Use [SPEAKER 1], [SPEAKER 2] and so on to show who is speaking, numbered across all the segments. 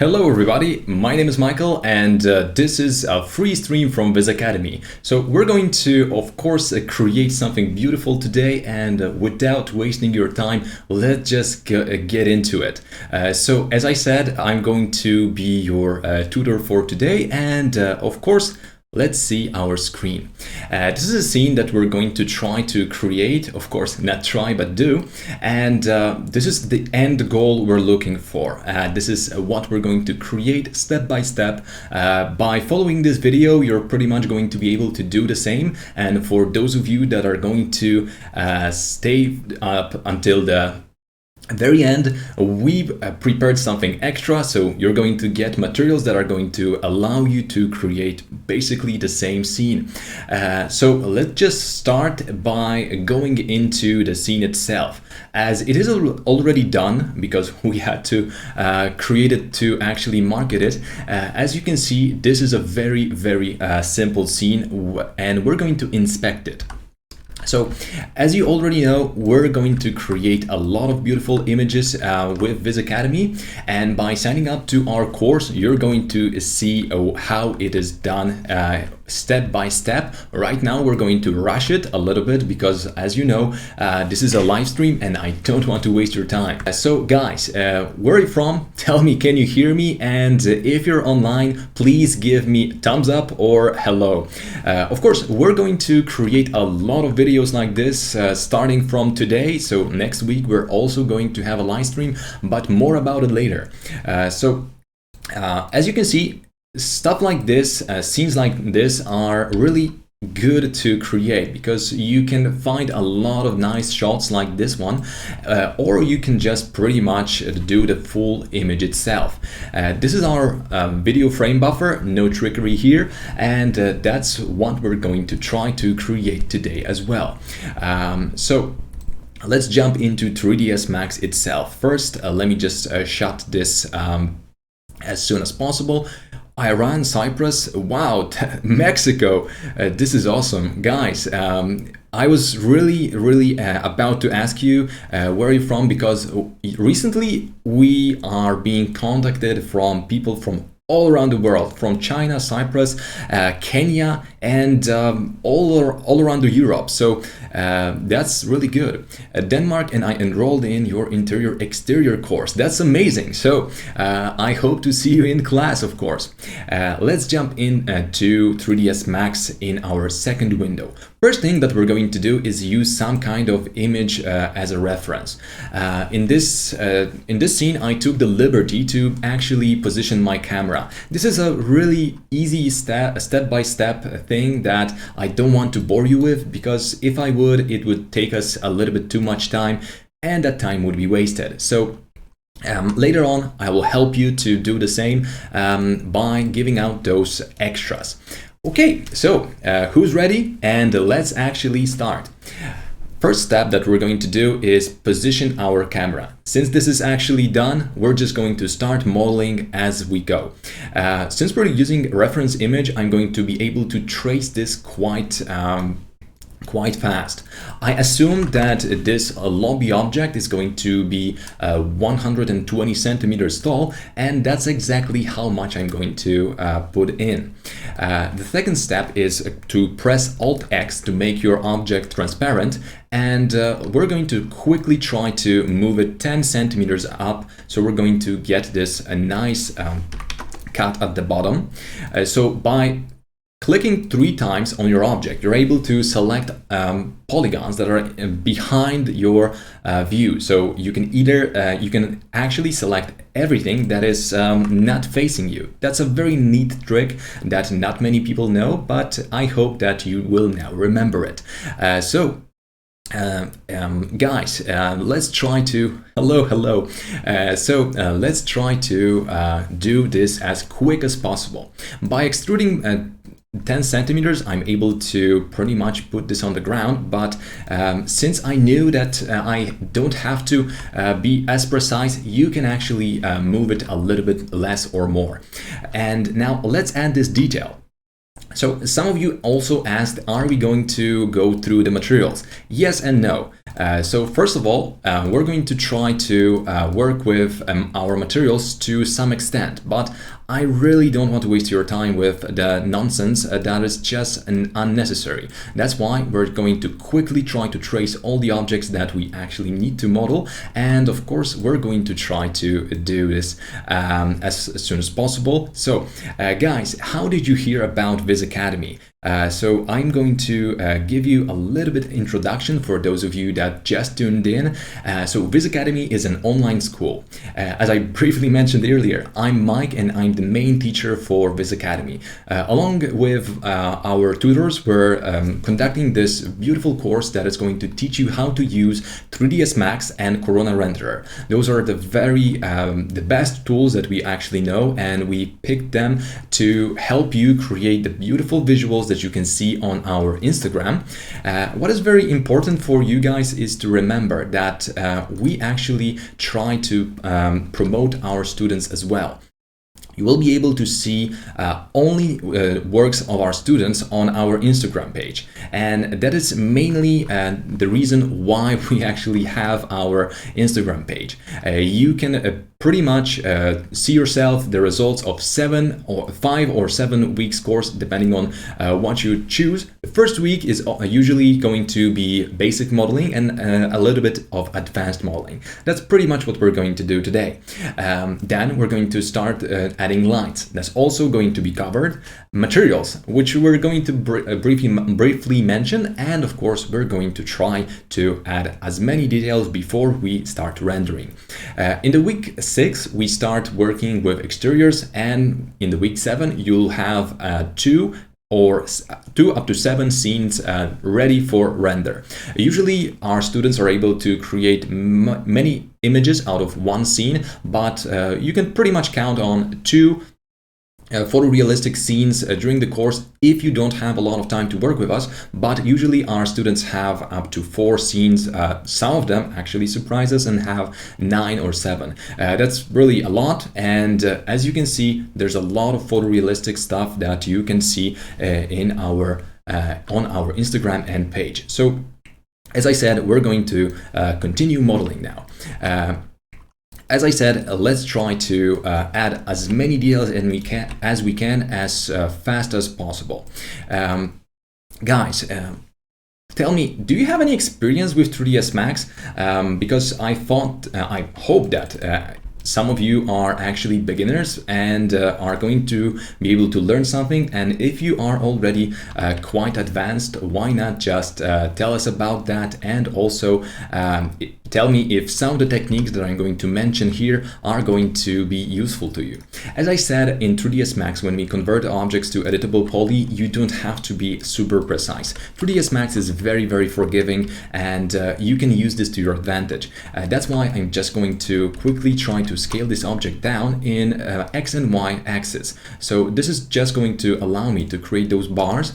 [SPEAKER 1] Hello everybody, my name is Michael and this is a free stream from Vis Academy. So we're going to, of course, create something beautiful today, and without wasting your time, let's just get into it. So as I said, I'm going to be your tutor for today, and of course, let's see our screen. This is a scene that we're going to try to create, of course, not try, but do. And this is the end goal we're looking for. This is what we're going to create step by step. By following this video, you're pretty much going to be able to do the same. And for those of you that are going to stay up until the very end, we prepared something extra, so you're going to get materials that are going to allow you to create basically the same scene. So let's just start by going into the scene itself, as it is already done because we had to create it to actually market it. As you can see, this is a very simple scene, and we're going to inspect it. So, as you already know, we're going to create a lot of beautiful images with Vis Academy, and by signing up to our course, you're going to see how it is done step by step. Right now, we're going to rush it a little bit because, as you know, this is a live stream and I don't want to waste your time. So, guys, where are you from? Tell me, can you hear me? And if you're online, please give me thumbs up or hello. Of course, we're going to create a lot of videos like this starting from today. So next week we're also going to have a live stream, but more about it later. As you can see, stuff like this, scenes like this are really good to create because you can find a lot of nice shots like this one, or you can just pretty much do the full image itself. This is our video frame buffer, no trickery here, and that's what we're going to try to create today as well. So let's jump into 3ds Max itself. First, let me just shut this as soon as possible. Iran, Cyprus, wow, Mexico, this is awesome. Guys, I was really about to ask you where are you from, because recently we are being contacted from people from all around the world, from China, Cyprus, Kenya, and all around Europe. So that's really good. Denmark, and I enrolled in your interior exterior course. That's amazing. So I hope to see you in class, of course. Let's jump in to 3ds Max in our second window. First thing that we're going to do is use some kind of image as a reference. In this scene, I took the liberty to actually position my camera. This is a really easy step-by-step thing that I don't want to bore you with, because if I would, it would take us a little bit too much time, and that time would be wasted. So later on, I will help you to do the same by giving out those extras. Okay, so who's ready? And let's actually start. First step that we're going to do is position our camera. Since this is actually done, we're just going to start modeling as we go. Since we're using reference image, I'm going to be able to trace this quite fast. I assume that this lobby object is going to be 120 centimeters tall, and that's exactly how much I'm going to put in. The second step is to press Alt-X to make your object transparent, and we're going to quickly try to move it 10 centimeters up, so we're going to get this a nice cut at the bottom. So by clicking 3 times on your object, you're able to select polygons that are behind your view. So you can either you can actually select everything that is not facing you. That's a very neat trick that not many people know, but I hope that you will now remember it. Guys, let's try to hello. Let's try to do this as quick as possible. By extruding 10 centimeters, I'm able to pretty much put this on the ground, but since I knew that I don't have to be as precise, you can actually move it a little bit less or more. And now let's add this detail. So some of you also asked, are we going to go through the materials? Yes and no. So first of all, we're going to try to work with our materials to some extent, but I really don't want to waste your time with the nonsense that is just unnecessary. That's why we're going to quickly try to trace all the objects that we actually need to model, and of course we're going to try to do this as soon as possible. So guys, how did you hear about Vis Academy? So I'm going to give you a little bit introduction for those of you that just tuned in. So Vis Academy is an online school. As I briefly mentioned earlier, I'm Mike and I'm the main teacher for Vis Academy. Along with our tutors, we're conducting this beautiful course that is going to teach you how to use 3ds Max and Corona Renderer. Those are the best tools that we actually know, and we picked them to help you create the beautiful visuals that you can see on our Instagram. What is very important for you guys is to remember that we actually try to promote our students as well. You will be able to see only works of our students on our Instagram page. And that is mainly the reason why we actually have our Instagram page. You can pretty much see yourself the results of 5 or 7 weeks course, depending on what you choose. The first week is usually going to be basic modeling and a little bit of advanced modeling. That's pretty much what we're going to do today. Then we're going to start adding lines. That's also going to be covered. Materials, which we're going to briefly mention, and of course we're going to try to add as many details before we start rendering. In the week 6 we start working with exteriors, and in the week 7 you'll have 2 up to 7 scenes ready for render. Usually our students are able to create many images out of one scene, but you can pretty much count on 2 photorealistic scenes during the course if you don't have a lot of time to work with us. But usually our students have up to 4 scenes. Some of them actually surprise us and have 9 or 7. That's really a lot, and as you can see, there's a lot of photorealistic stuff that you can see in our on our Instagram and page. So as I said, we're going to continue modeling now. As I said, let's try to add as many details as we can as fast as possible. Guys, tell me, do you have any experience with 3ds Max? Because I hope that some of you are actually beginners and are going to be able to learn something. And if you are already quite advanced, why not just tell us about that, and also tell me if some of the techniques that I'm going to mention here are going to be useful to you. As I said, in 3ds Max, when we convert objects to editable poly, you don't have to be super precise. 3ds Max is very, very forgiving, and you can use this to your advantage. That's why I'm just going to quickly try to scale this object down in X and Y axis. So this is just going to allow me to create those bars,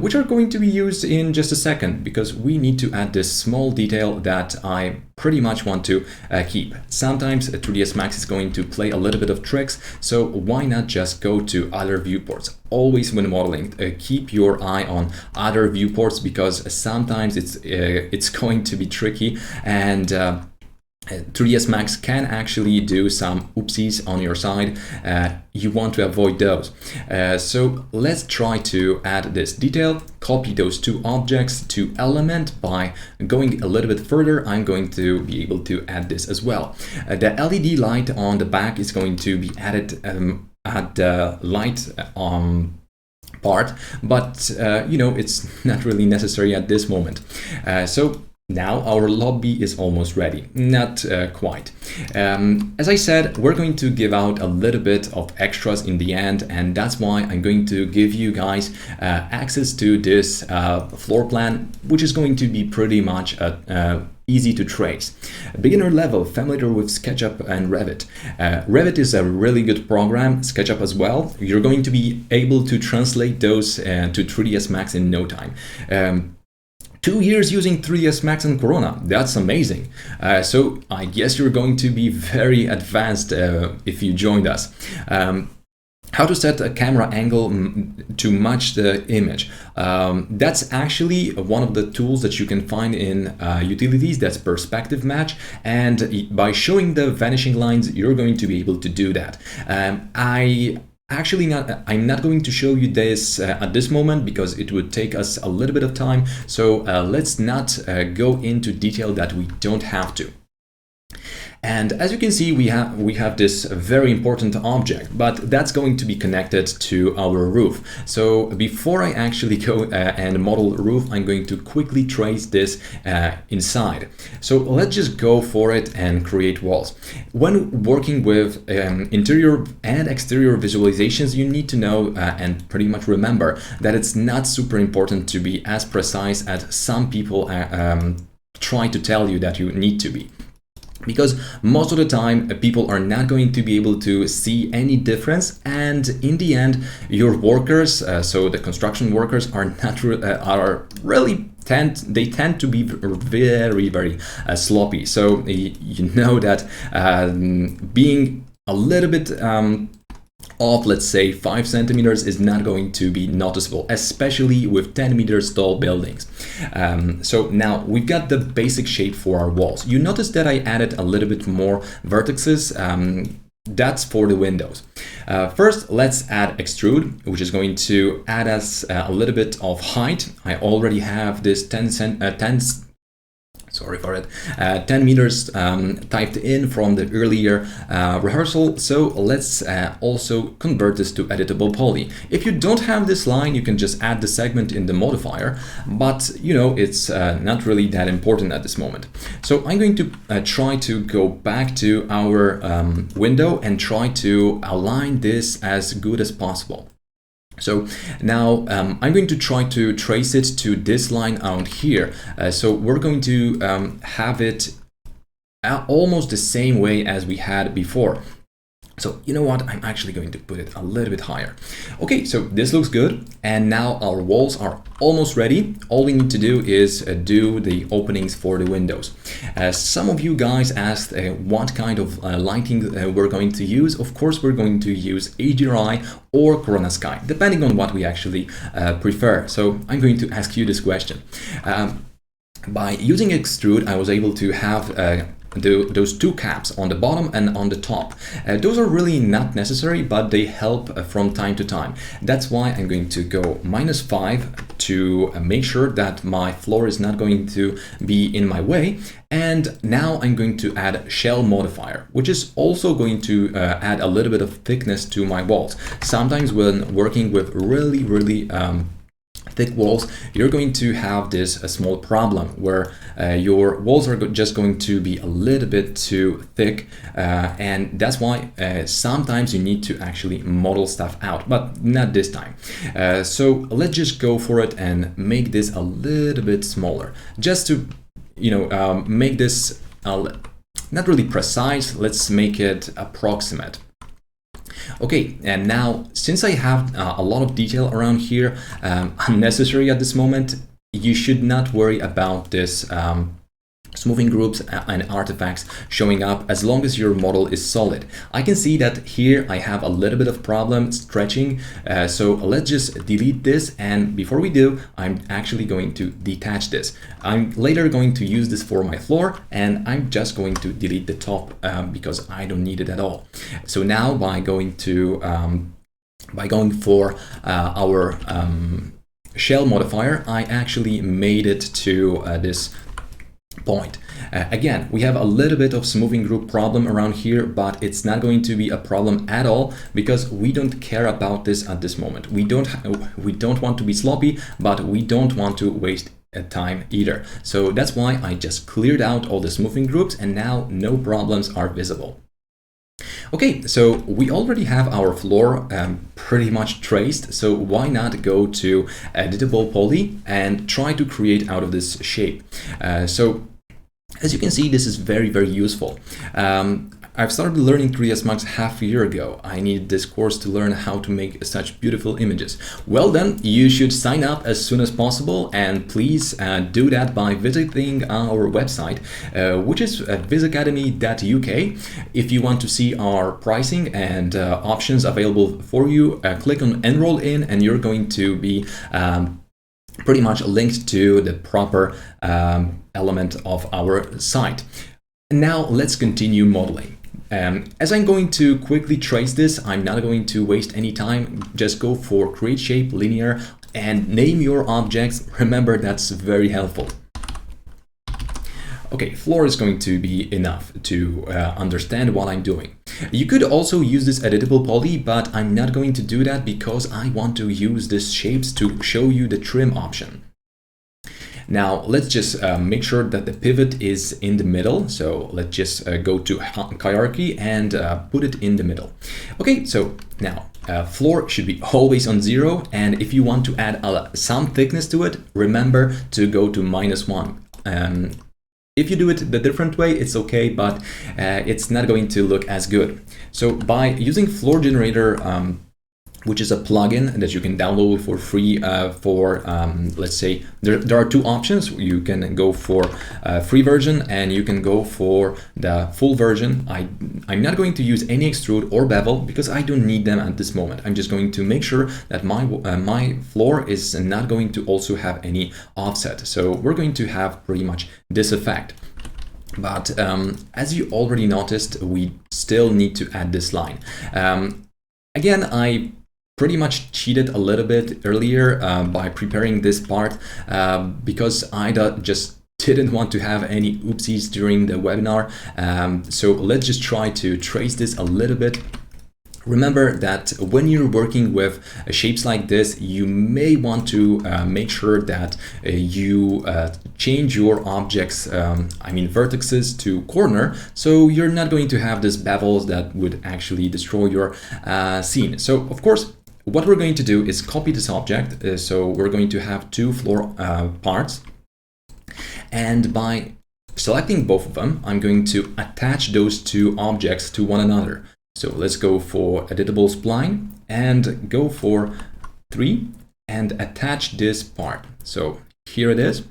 [SPEAKER 1] which are going to be used in just a second, because we need to add this small detail that I pretty much want to keep. Sometimes 3ds Max is going to play a little bit of tricks, so why not just go to other viewports? Always when modeling, keep your eye on other viewports, because sometimes it's going to be tricky, and 3ds Max can actually do some oopsies on your side. You want to avoid those. So let's try to add this detail, copy those 2 objects to element. By going a little bit further, I'm going to be able to add this as well. The LED light on the back is going to be added at the light part, but you know, it's not really necessary at this moment. So now our lobby is almost ready. Not quite. As I said, we're going to give out a little bit of extras in the end, and that's why I'm going to give you guys access to this floor plan, which is going to be pretty much easy to trace. Beginner level, familiar with SketchUp and Revit. Revit is a really good program, SketchUp as well. You're going to be able to translate those to 3ds Max in no time. 2 years using 3ds Max and Corona, that's amazing. So I guess you're going to be very advanced if you joined us. how to set a camera angle to match the image. That's actually one of the tools that you can find in utilities. That's perspective match, and by showing the vanishing lines, you're going to be able to do that. I'm not going to show you this at this moment because it would take us a little bit of time. So let's not go into detail that we don't have to. And as you can see, we have this very important object, but that's going to be connected to our roof. So before I actually go and model roof, I'm going to quickly trace this inside. So let's just go for it and create walls. When working with interior and exterior visualizations, you need to know and pretty much remember that it's not super important to be as precise as some people try to tell you that you need to be. Because most of the time people are not going to be able to see any difference, and in the end your workers, so the construction workers, tend to be very sloppy. So you know that being a little bit off, let's say 5 centimeters, is not going to be noticeable, especially with 10 meters tall buildings. So now we've got the basic shape for our walls. You notice that I added a little bit more vertices. That's for the windows. First, let's add extrude, which is going to add us a little bit of height. I already have this 10 meters typed in from the earlier rehearsal. So let's also convert this to editable poly. If you don't have this line, you can just add the segment in the modifier, but you know, it's not really that important at this moment. So I'm going to try to go back to our window and try to align this as good as possible. So now I'm going to try to trace it to this line out here. So we're going to have it almost the same way as we had before. So you know what, I'm actually going to put it a little bit higher. Okay, so this looks good, and now our walls are almost ready. All we need to do is do the openings for the windows. Some of you guys asked what kind of lighting we're going to use. Of course, we're going to use HDRI or Corona Sky, depending on what we actually prefer. So I'm going to ask you this question. By using extrude, I was able to have those two caps on the bottom and on the top. Those are really not necessary, but they help from time to time. That's why I'm going to go -5 to make sure that my floor is not going to be in my way. And now I'm going to add shell modifier, which is also going to add a little bit of thickness to my walls. Sometimes when working with really thick walls, you're going to have this small problem where your walls are just going to be a little bit too thick, and that's why sometimes you need to actually model stuff out, but not this time. So let's just go for it and make this a little bit smaller, just to, you know, make this not really precise. Let's make it approximate. Okay, and now since I have a lot of detail around here, unnecessary at this moment, you should not worry about this smoothing groups and artifacts showing up as long as your model is solid. I can see that here I have a little bit of problem stretching, so let's just delete this, and before we do, I'm actually going to detach this. I'm later going to use this for my floor, and I'm just going to delete the top because I don't need it at all. So now by going for our shell modifier, I actually made it to this point. Again, we have a little bit of smoothing group problem around here, but it's not going to be a problem at all because we don't care about this at this moment. We don't want to be sloppy, but we don't want to waste time either. So that's why I just cleared out all the smoothing groups, and now no problems are visible. Okay, so we already have our floor pretty much traced, so why not go to editable poly and try to create out of this shape. So as you can see, this is very useful. I've started learning 3ds Max half a year ago. I needed this course to learn how to make such beautiful images. Well then, you should sign up as soon as possible, and please do that by visiting our website, which is VizAcademy.uk. If you want to see our pricing and options available for you, click on enroll in, and you're going to be pretty much linked to the proper element of our site. Now let's continue modeling. As I'm going to quickly trace this, I'm not going to waste any time. Just go for create shape, linear, and name your objects. Remember, that's very helpful. Okay, floor is going to be enough to understand what I'm doing. You could also use this editable poly, but I'm not going to do that because I want to use these shapes to show you the trim option. Now let's just make sure that the pivot is in the middle. So let's just go to hierarchy and put it in the middle. Okay, so now floor should be always on 0. And if you want to add some thickness to it, remember to go to -1. If you do it the different way, it's okay, but it's not going to look as good. So by using floor generator, which is a plugin that you can download for free let's say, there are two options. You can go for a free version and you can go for the full version. I'm not going to use any extrude or bevel because I don't need them at this moment. I'm just going to make sure that my floor is not going to also have any offset. So we're going to have pretty much this effect. But as you already noticed, we still need to add this line. Again, I pretty much cheated a little bit earlier by preparing this part because I just didn't want to have any oopsies during the webinar. So let's just try to trace this a little bit. Remember that when you're working with shapes like this, you may want to make sure that you change your objects, vertices to corner, so you're not going to have these bevels that would actually destroy your scene. So of course, what we're going to do is copy this object. So we're going to have two floor parts. And by selecting both of them, I'm going to attach those two objects to one another. So let's go for editable spline and go for 3 and attach this part. So here it is.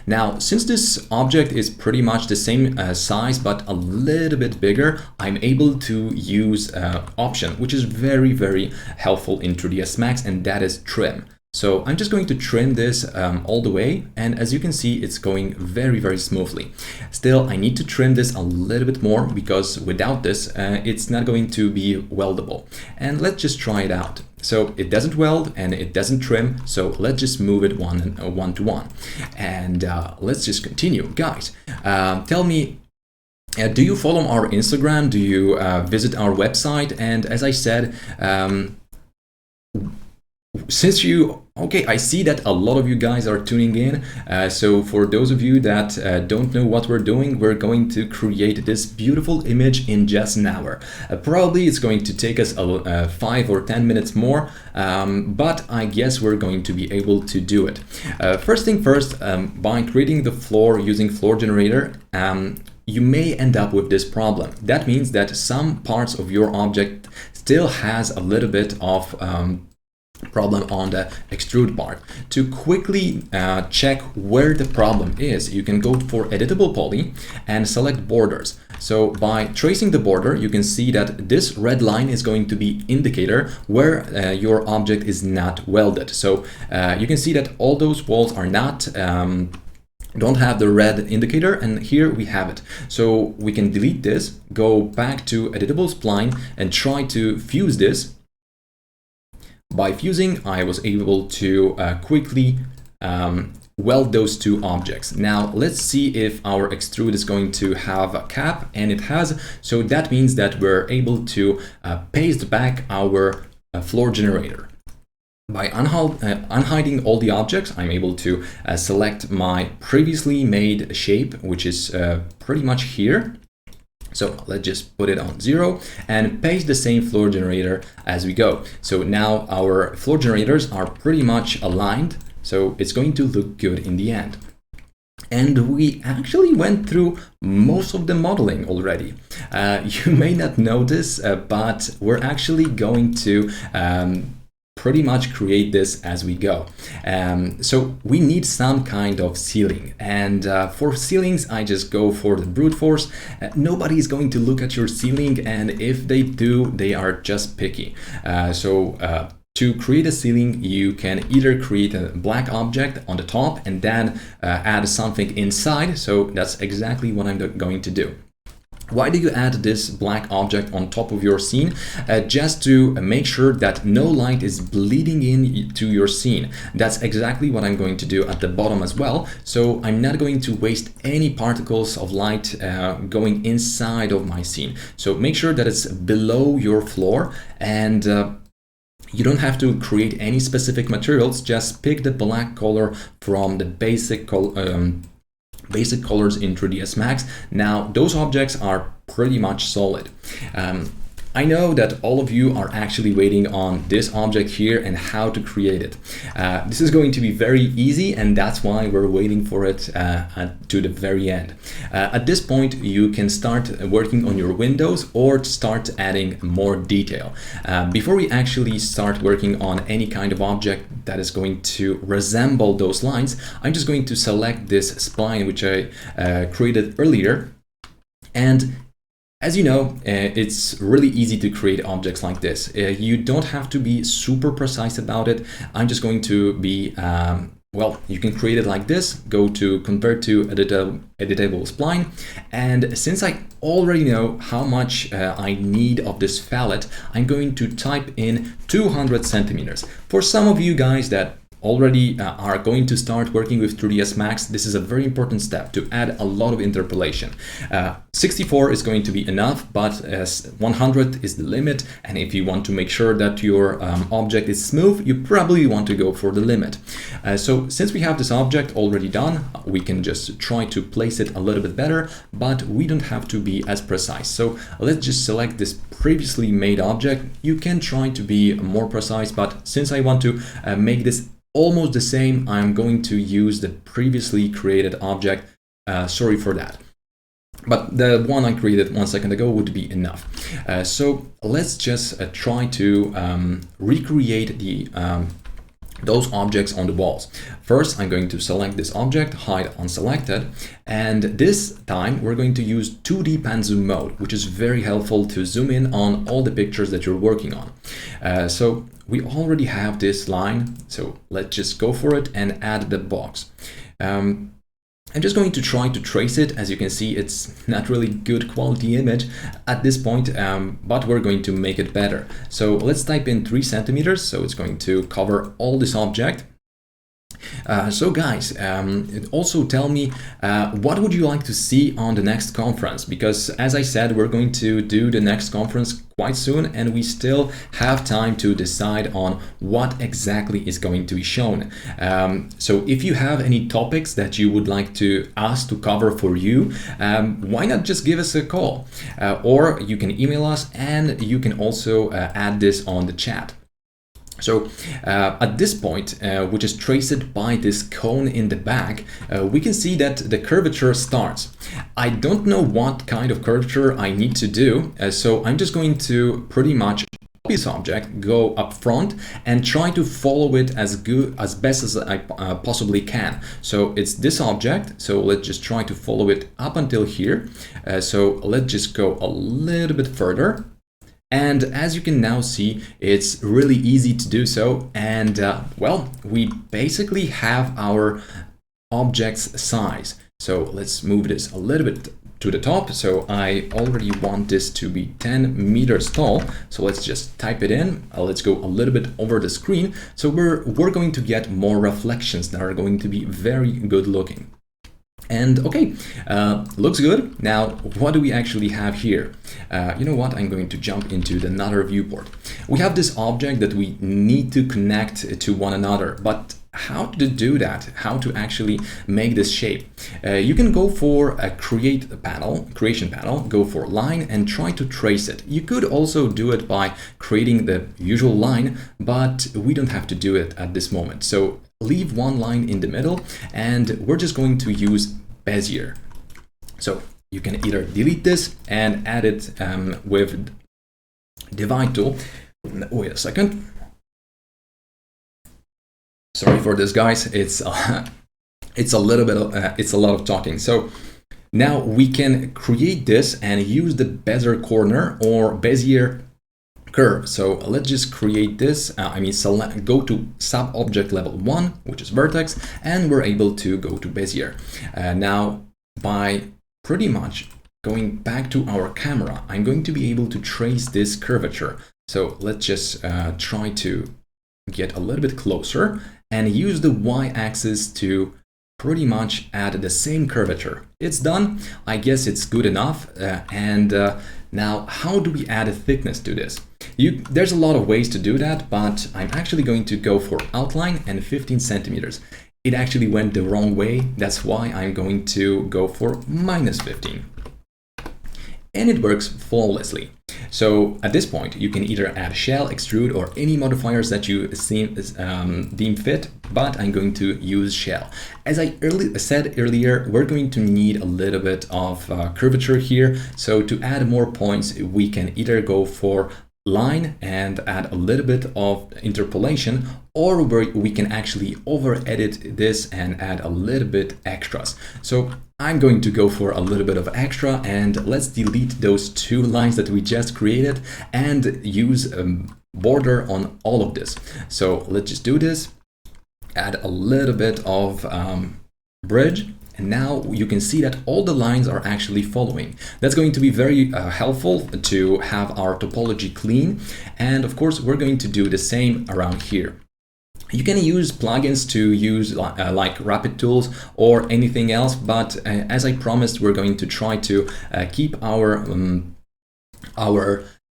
[SPEAKER 1] Now, since this object is pretty much the same size, but a little bit bigger, I'm able to use option, which is very, very helpful in 3ds Max, and that is trim. So I'm just going to trim this all the way, and as you can see, it's going very, very smoothly. Still, I need to trim this a little bit more because without this, it's not going to be weldable. And let's just try it out. So it doesn't weld and it doesn't trim, so let's just move it one to one. And let's just continue. Guys, tell me, do you follow our Instagram? Do you visit our website? And as I said, since I see that a lot of you guys are tuning in. So for those of you that don't know what we're doing, we're going to create this beautiful image in just an hour. Probably it's going to take us 5 or 10 minutes more, but I guess we're going to be able to do it. First thing first, by creating the floor using floor generator, you may end up with this problem. That means that some parts of your object still has a little bit of problem on the extrude part. To quickly check where the problem is, you can go for editable poly and select borders. So by tracing the border, you can see that this red line is going to be indicator where your object is not welded. So you can see that all those walls are not don't have the red indicator, and here we have it. So we can delete this, go back to editable spline and try to fuse this. By fusing, I was able to quickly weld those two objects. Now let's see if our extrude is going to have a cap, and it has. So that means that we're able to paste back our floor generator. By unhiding all the objects, I'm able to select my previously made shape, which is pretty much here. So let's just put it on 0 and paste the same floor generator as we go. So now our floor generators are pretty much aligned, so it's going to look good in the end. And we actually went through most of the modeling already. You may not notice, but we're actually going to pretty much create this as we go. So we need some kind of ceiling, and for ceilings I just go for the brute force. Nobody is going to look at your ceiling, and if they do, they are just picky. To create a ceiling, you can either create a black object on the top and then add something inside. So that's exactly what I'm going to do. Why do you add this black object on top of your scene? Just to make sure that no light is bleeding into your scene. That's exactly what I'm going to do at the bottom as well. So I'm not going to waste any particles of light going inside of my scene. So make sure that it's below your floor, and you don't have to create any specific materials. Just pick the black color from the basic colors in 3ds Max. Now those objects are pretty much solid. I know that all of you are actually waiting on this object here and how to create it. This is going to be very easy, and that's why we're waiting for it to the very end. At this point, you can start working on your windows or start adding more detail. Before we actually start working on any kind of object that is going to resemble those lines, I'm just going to select this spline which I created earlier. And as you know, it's really easy to create objects like this. You don't have to be super precise about it. I'm just going to be, well, you can create it like this. Go to convert to editable spline. And since I already know how much I need of this fillet, I'm going to type in 200 centimeters. For some of you guys that already are going to start working with 3ds Max, this is a very important step to add a lot of interpolation. 64 is going to be enough, but 100 is the limit, and if you want to make sure that your object is smooth, you probably want to go for the limit. So since we have this object already done, we can just try to place it a little bit better, but we don't have to be as precise. So let's just select this previously made object. You can try to be more precise, but since I want to make this almost the same, I'm going to use the previously created object. Sorry for that. But the one I created 1 second ago would be enough. So let's just try to recreate those objects on the walls. First, I'm going to select this object, hide unselected, and this time we're going to use 2D pan zoom mode, which is very helpful to zoom in on all the pictures that you're working on. So we already have this line, so let's just go for it and add the box. I'm just going to try to trace it. As you can see, it's not really good quality image at this point, but we're going to make it better. So let's type in 3 centimeters, so it's going to cover all this object. So guys, also tell me what would you like to see on the next conference, because as I said, we're going to do the next conference quite soon, and we still have time to decide on what exactly is going to be shown. So if you have any topics that you would like us to cover for you, why not just give us a call, or you can email us, and you can also add this on the chat. So at this point, which is traced by this cone in the back, we can see that the curvature starts. I don't know what kind of curvature I need to do, so I'm just going to pretty much copy this object, go up front, and try to follow it as best as I possibly can. So it's this object, so let's just try to follow it up until here. So let's just go a little bit further. And as you can now see, it's really easy to do so. And well, we basically have our object's size. So let's move this a little bit to the top. So I already want this to be 10 meters tall. So let's just type it in. Let's go a little bit over the screen. So we're going to get more reflections that are going to be very good looking. And okay, looks good. Now, what do we actually have here? You know what? I'm going to jump into another viewport. We have this object that we need to connect to one another, but how to do that? How to actually make this shape? You can go for a creation panel, go for line and try to trace it. You could also do it by creating the usual line, but we don't have to do it at this moment. So leave one line in the middle, and we're just going to use Bezier. So you can either delete this and add it with divide tool. Wait a second. Sorry for this, guys. It's a little bit of, it's a lot of talking. So now we can create this and use the Bezier corner or Bezier curve. So let's just create this. Select, go to sub object level 1, which is vertex, and we're able to go to Bezier. Now by pretty much going back to our camera, I'm going to be able to trace this curvature. So let's just try to get a little bit closer and use the y-axis to pretty much add the same curvature. It's done. I guess it's good enough. Now how do we add a thickness to this? There's a lot of ways to do that, but I'm actually going to go for outline and 15 centimeters. It actually went the wrong way. That's why I'm going to go for -15. And it works flawlessly. So at this point, you can either add shell, extrude, or any modifiers that you deem fit, but I'm going to use shell. As I said earlier, we're going to need a little bit of curvature here. So to add more points, we can either go for line and add a little bit of interpolation, or we can actually over edit this and add a little bit extras. So I'm going to go for a little bit of extra, and let's delete those 2 lines that we just created and use border on all of this. So let's just do this, add a little bit of bridge. And now you can see that all the lines are actually following. That's going to be very helpful to have our topology clean. And of course, we're going to do the same around here. You can use plugins to use like Rapid Tools or anything else, but as I promised, we're going to try to keep our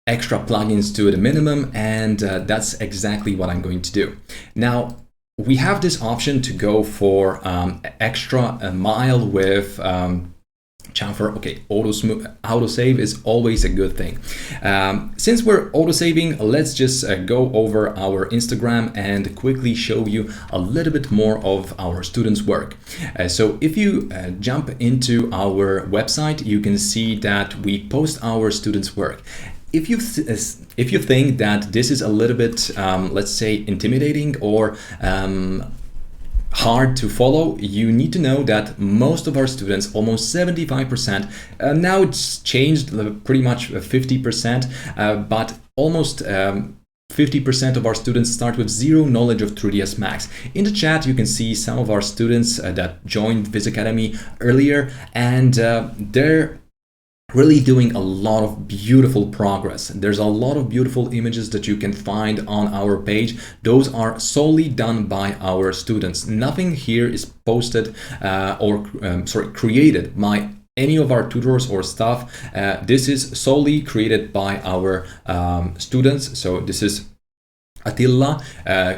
[SPEAKER 1] extra plugins to the minimum, and that's exactly what I'm going to do. Now, we have this option to go for extra mile with chamfer. Okay, autosave is always a good thing. Since we're autosaving, let's just go over our Instagram and quickly show you a little bit more of our students' work. So if you jump into our website, you can see that we post our students' work. If you think that this is a little bit, let's say, intimidating or hard to follow, you need to know that most of our students, almost 75%, now it's changed pretty much 50%, but almost 50% of our students start with zero knowledge of 3ds Max. In the chat, you can see some of our students that joined VizAcademy earlier, and they're really doing a lot of beautiful progress. There's a lot of beautiful images that you can find on our page. Those are solely done by our students. Nothing here is posted created by any of our tutors or staff. This is solely created by our students. So this is Attila.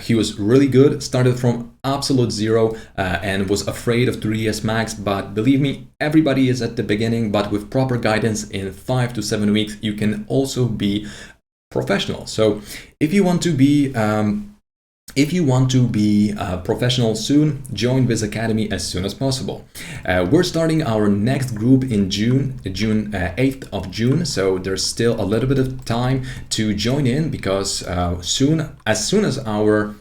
[SPEAKER 1] He was really good, started from absolute zero and was afraid of 3ds Max, but believe me, everybody is at the beginning, but with proper guidance in 5 to 7 weeks, you can also be professional. So if you want to be professional soon, join VizAcademy as soon as possible. We're starting our next group in June 8th of June, so there's still a little bit of time to join in, because as soon as our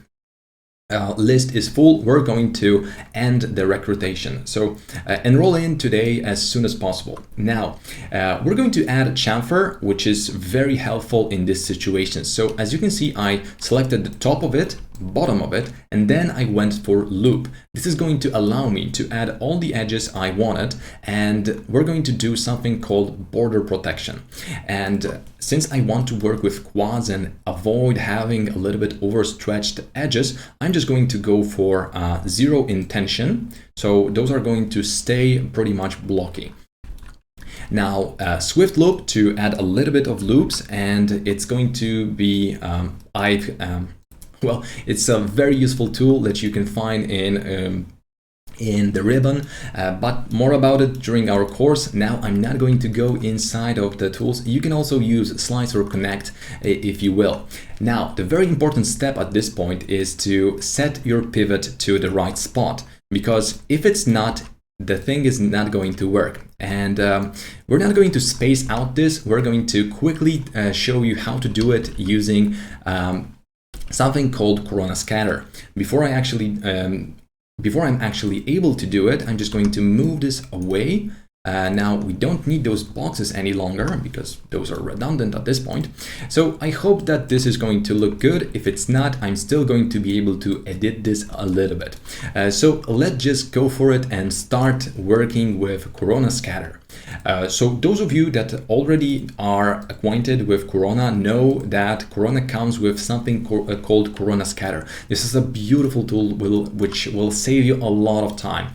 [SPEAKER 1] list is full, we're going to end the recruitation. So enroll in today as soon as possible. Now, we're going to add chamfer, which is very helpful in this situation. So as you can see, I selected the top of it, bottom of it, and then I went for loop. This is going to allow me to add all the edges I wanted, and we're going to do something called border protection. And since I want to work with quads and avoid having a little bit overstretched edges, I'm just going to go for zero intention. So those are going to stay pretty much blocky. Now, Swift Loop to add a little bit of loops, and it's going to be, well, it's a very useful tool that you can find in the ribbon, but more about it during our course. Now, I'm not going to go inside of the tools. You can also use Slice or Connect, if you will. Now, the very important step at this point is to set your pivot to the right spot, because if it's not, the thing is not going to work. And we're not going to space out this. We're going to quickly show you how to do it using something called Corona Scatter. Before I'm actually able to do it, I'm just going to move this away. Now we don't need those boxes any longer because those are redundant at this point. So I hope that this is going to look good. If it's not, I'm still going to be able to edit this a little bit. So let's just go for it and start working with Corona Scatter. So those of you that already are acquainted with Corona know that Corona comes with something called Corona Scatter. This is a beautiful tool which will save you a lot of time.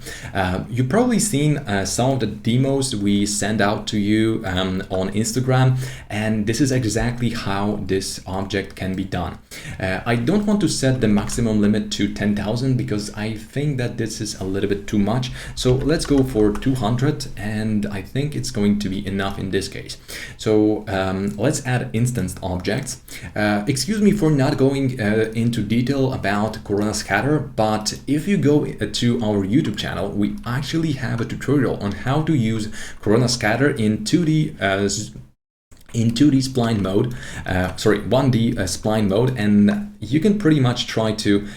[SPEAKER 1] You've probably seen some of the demos we send out to you on Instagram, and this is exactly how this object can be done. I don't want to set the maximum limit to 10,000 because I think that this is a little bit too much. So let's go for 200, and I think it's going to be enough in this case. So let's add instanced objects. Excuse me for not going into detail about Corona Scatter, but if you go to our YouTube channel, we actually have a tutorial on how to use Corona Scatter in 2D spline mode, 1D spline mode, and you can pretty much try to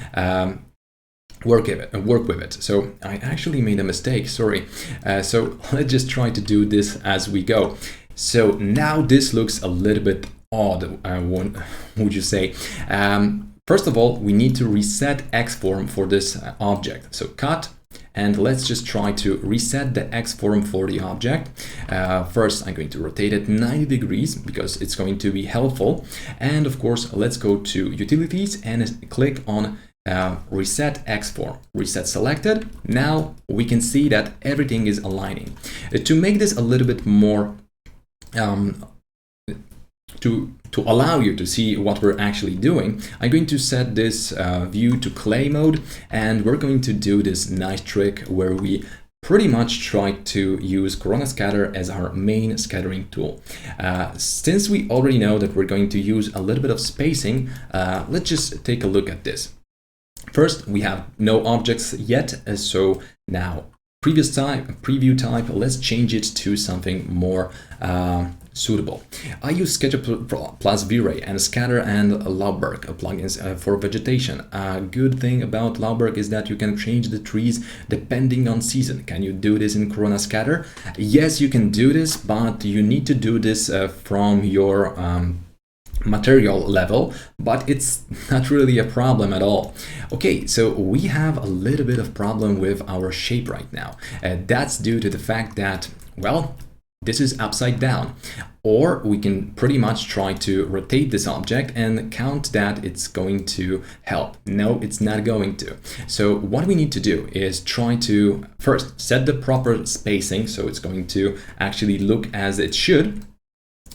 [SPEAKER 1] work with it. So I actually made a mistake, sorry. So let's just try to do this as we go. So now this looks a little bit odd, would you say? First of all, we need to reset X form for this object. So cut, and let's just try to reset the X form for the object. First, I'm going to rotate it 90 degrees because it's going to be helpful. And of course, let's go to Utilities and click on Reset X form. Reset selected. Now we can see that everything is aligning. To make this a little bit more to allow you to see what we're actually doing, I'm going to set this view to clay mode, and we're going to do this nice trick where we pretty much try to use Corona Scatter as our main scattering tool. Since we already know that we're going to use a little bit of spacing, let's just take a look at this. First, we have no objects yet, so now preview type, let's change it to something more suitable. I use SketchUp plus V-Ray and Scatter and Lauberg plugins for vegetation. A good thing about Lauberg is that you can change the trees depending on season. Can you do this in Corona Scatter? Yes, you can do this, but you need to do this from your material level, but it's not really a problem at all. Okay, so we have a little bit of problem with our shape right now. That's due to the fact that, well, this is upside down. Or we can pretty much try to rotate this object and count that it's going to help. No, it's not going to. So what we need to do is try to first set the proper spacing so it's going to actually look as it should.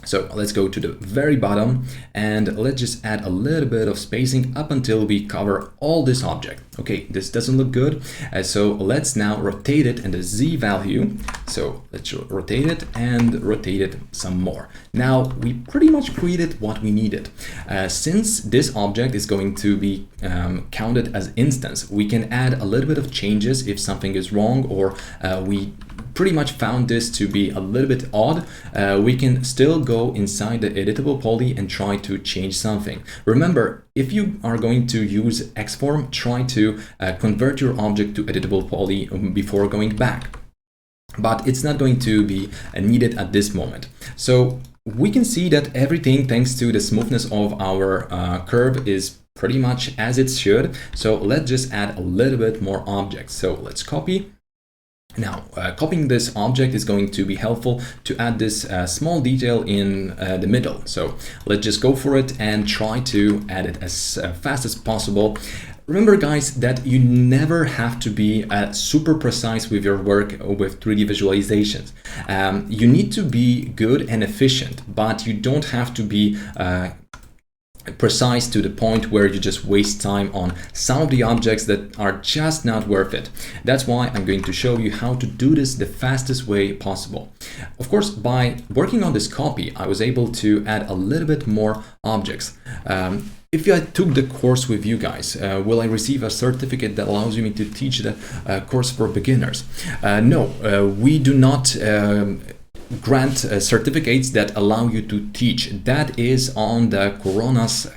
[SPEAKER 1] So let's go to the very bottom and let's just add a little bit of spacing up until we cover all this object. Okay, this doesn't look good. So let's now rotate it in the Z value. So let's rotate it and rotate it some more. Now we pretty much created what we needed. Since this object is going to be counted as instance, we can add a little bit of changes if something is wrong or we pretty much found this to be a little bit odd. We can still go inside the editable poly and try to change something. Remember, if you are going to use Xform, try to convert your object to editable poly before going back. But it's not going to be needed at this moment. So we can see that everything, thanks to the smoothness of our curve, is pretty much as it should. So let's just add a little bit more objects. So let's copy. Now, copying this object is going to be helpful to add this small detail in the middle. So let's just go for it and try to add it as fast as possible. Remember, guys, that you never have to be super precise with your work with 3D visualizations. You need to be good and efficient, but you don't have to be precise to the point where you just waste time on some of the objects that are just not worth it. That's why I'm going to show you how to do this the fastest way possible. Of course, by working on this copy, I was able to add a little bit more objects. if I took the course with you guys, will I receive a certificate that allows me to teach the course for beginners? No, we do not grant certificates that allow you to teach. That is on the Corona's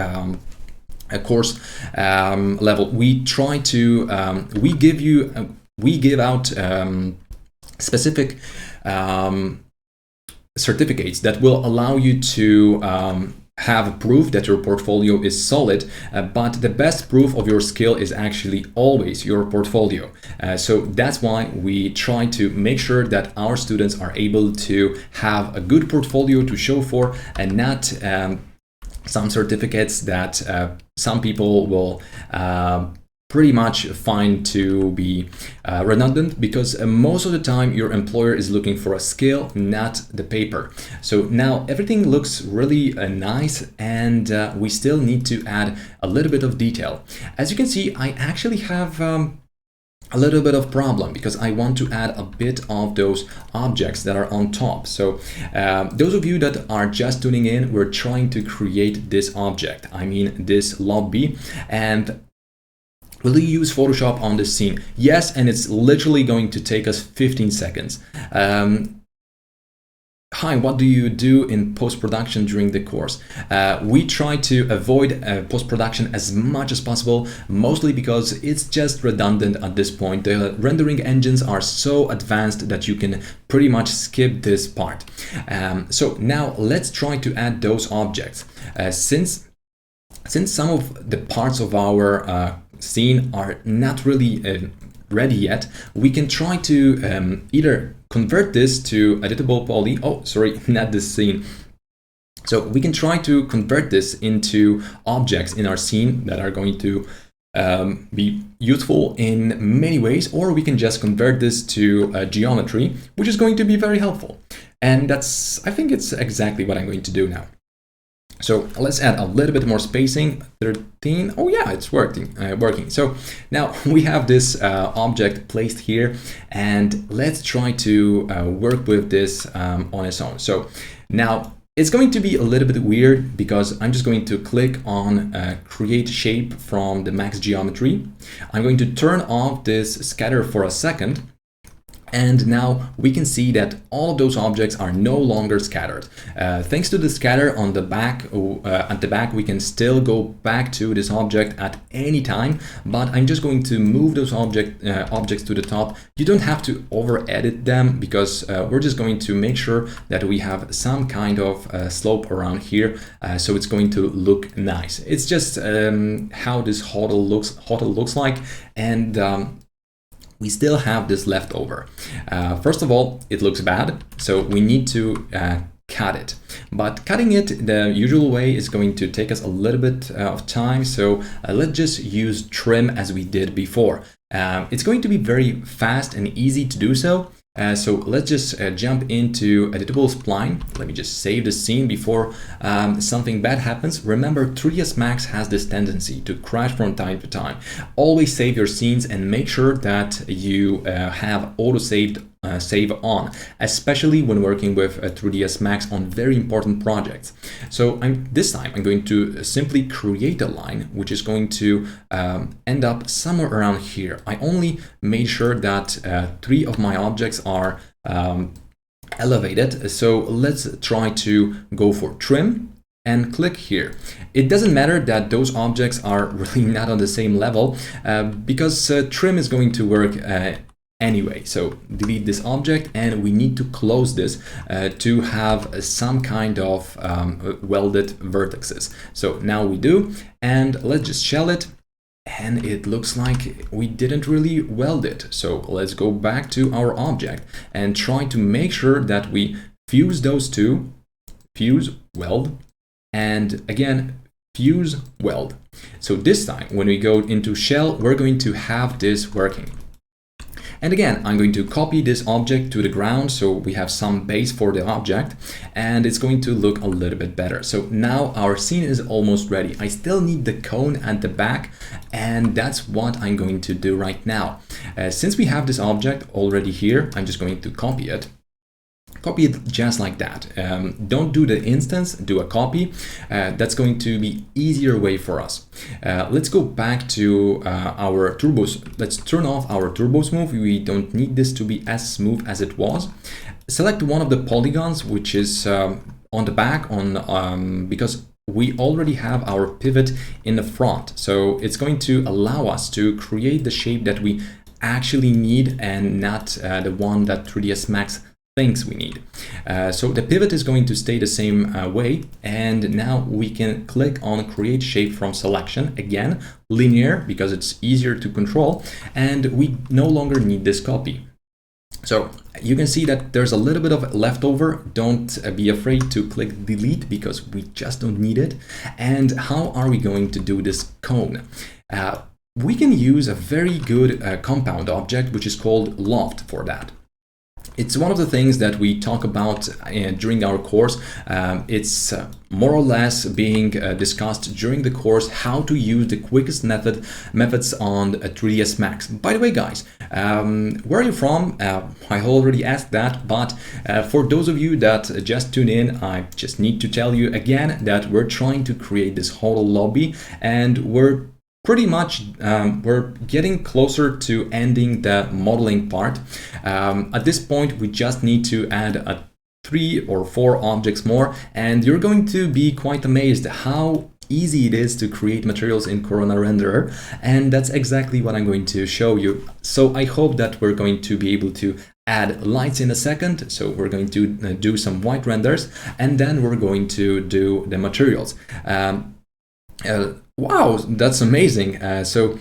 [SPEAKER 1] course level. We try to we give out specific certificates that will allow you to have proof that your portfolio is solid, but the best proof of your skill is actually always your portfolio. So that's why we try to make sure that our students are able to have a good portfolio to show for, and not some certificates that some people will pretty much find to be redundant, because most of the time your employer is looking for a skill, not the paper. So now everything looks really nice, and we still need to add a little bit of detail. As you can see, I actually have a little bit of problem, because I want to add a bit of those objects that are on top. So those of you that are just tuning in, we're trying to create this object, I mean this lobby. And will you use Photoshop on this scene? Yes, and it's literally going to take us 15 seconds. Hi, what do you do in post-production during the course? We try to avoid post-production as much as possible, mostly because it's just redundant at this point. The rendering engines are so advanced that you can pretty much skip this part. So now let's try to add those objects. Since some of the parts of our scene are not really ready yet, we can try to either convert this to editable poly. Oh, sorry, not this scene. So we can try to convert this into objects in our scene that are going to be useful in many ways, or we can just convert this to geometry, which is going to be very helpful. And I think it's exactly what I'm going to do now. So let's add a little bit more spacing, 13. Oh yeah, it's working. So now we have this object placed here, and let's try to work with this on its own. So now it's going to be a little bit weird, because I'm just going to click on create shape from the max geometry. I'm going to turn off this scatter for a second. And now we can see that all of those objects are no longer scattered. Thanks to the scatter on the back, at the back, we can still go back to this object at any time, but I'm just going to move those objects to the top. You don't have to over edit them, because we're just going to make sure that we have some kind of slope around here, so it's going to look nice. It's just how this hotel looks like, and we still have this left over. First of all, it looks bad, so we need to cut it. But cutting it the usual way is going to take us a little bit of time, so let's just use trim as we did before. It's going to be very fast and easy to do so. So let's just jump into editable spline. Let me just save the scene before something bad happens. Remember, 3ds Max has this tendency to crash from time to time. Always save your scenes and make sure that you have auto-saved save on, especially when working with 3ds Max on very important projects. So this time I'm going to simply create a line which is going to end up somewhere around here. I only made sure that 3 of my objects are elevated. So let's try to go for trim and click here. It doesn't matter that those objects are really not on the same level, because trim is going to work anyway. So delete this object, and we need to close this to have some kind of welded vertices. So now we do, and let's just shell it, and it looks like we didn't really weld it. So let's go back to our object and try to make sure that we fuse those two, fuse, weld, and again fuse, weld. So this time when we go into shell, we're going to have this working. And again, I'm going to copy this object to the ground, so we have some base for the object, and it's going to look a little bit better. So now our scene is almost ready. I still need the cone at the back, and that's what I'm going to do right now. Since we have this object already here, I'm just going to copy it, copy it just like that. Don't do the instance, do a copy. That's going to be easier way for us. Let's go back to our turbos. Let's turn off our turbo smooth. We don't need this to be as smooth as it was. Select one of the polygons, which is on the back, because we already have our pivot in the front. So it's going to allow us to create the shape that we actually need and not the one that 3ds Max thinks we need. So the pivot is going to stay the same way, and now we can click on create shape from selection, again linear because it's easier to control, and we no longer need this copy. So you can see that there's a little bit of leftover. Don't be afraid to click delete because we just don't need it. And how are we going to do this cone? We can use a very good compound object, which is called loft for that. It's one of the things that we talk about during our course. It's more or less being discussed during the course, how to use the quickest methods on 3ds Max. By the way, guys, where are you from? I already asked that, but for those of you that just tune in, I just need to tell you again that we're trying to create this whole lobby, and we're pretty much we're getting closer to ending the modeling part. At this point, we just need to add 3 or 4 objects more, and you're going to be quite amazed how easy it is to create materials in Corona Renderer, and that's exactly what I'm going to show you. So I hope that we're going to be able to add lights in a second. So we're going to do some white renders, and then we're going to do the materials. Wow, that's amazing. So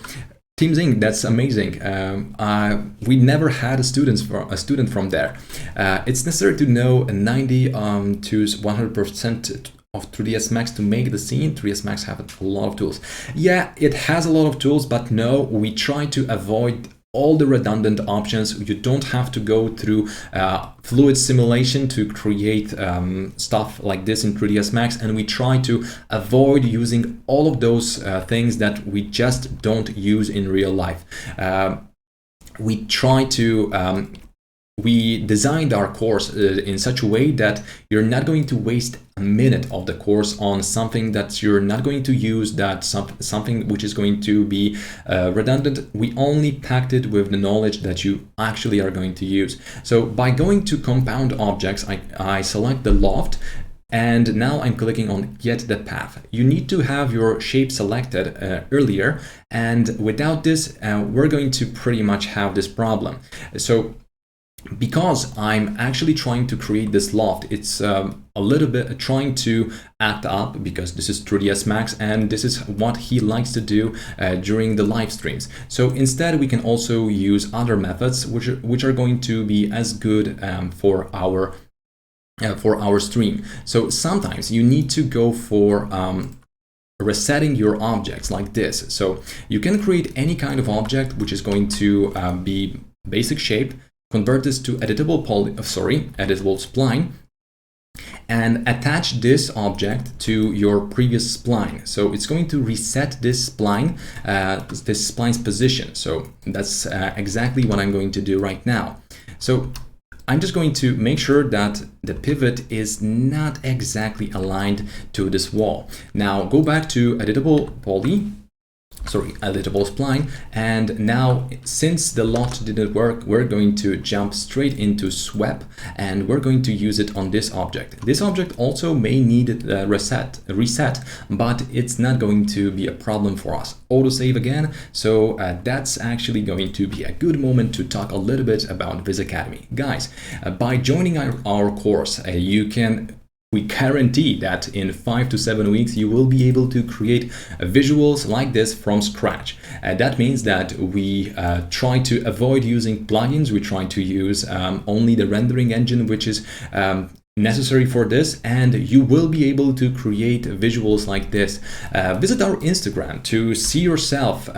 [SPEAKER 1] Team Zing, that's amazing. We never had a student from there. It's necessary to know 90 to 100% of 3ds Max to make the scene. 3ds Max have a lot of tools. Yeah, it has a lot of tools, but no, we try to avoid all the redundant options. You don't have to go through fluid simulation to create stuff like this in 3ds Max, and we try to avoid using all of those things that we just don't use in real life. We try to we designed our course in such a way that you're not going to waste a minute of the course on something that you're not going to use, that something which is going to be redundant. We only packed it with the knowledge that you actually are going to use. So by going to compound objects, I select the loft, and now I'm clicking on get the path. You need to have your shape selected earlier, and without this, we're going to pretty much have this problem. So because I'm actually trying to create this loft, it's a little bit trying to act up, because this is 3ds Max and this is what he likes to do during the live streams. So instead we can also use other methods which are going to be as good for our stream. So sometimes you need to go for resetting your objects like this. So you can create any kind of object which is going to be basic shape, convert this to editable spline, and attach this object to your previous spline. So it's going to reset this spline, this spline's position. So that's exactly what I'm going to do right now. So I'm just going to make sure that the pivot is not exactly aligned to this wall. Now go back to editable spline, and now since the loft didn't work, we're going to jump straight into swap, and we're going to use it on this object. This object also may need reset, but it's not going to be a problem for us. Autosave again. So that's actually going to be a good moment to talk a little bit about VizAcademy. Guys, by joining our course, we guarantee that in 5 to 7 weeks you will be able to create visuals like this from scratch. That means that we try to avoid using plugins. We try to use only the rendering engine which is necessary for this, and you will be able to create visuals like this. Visit our Instagram to see yourself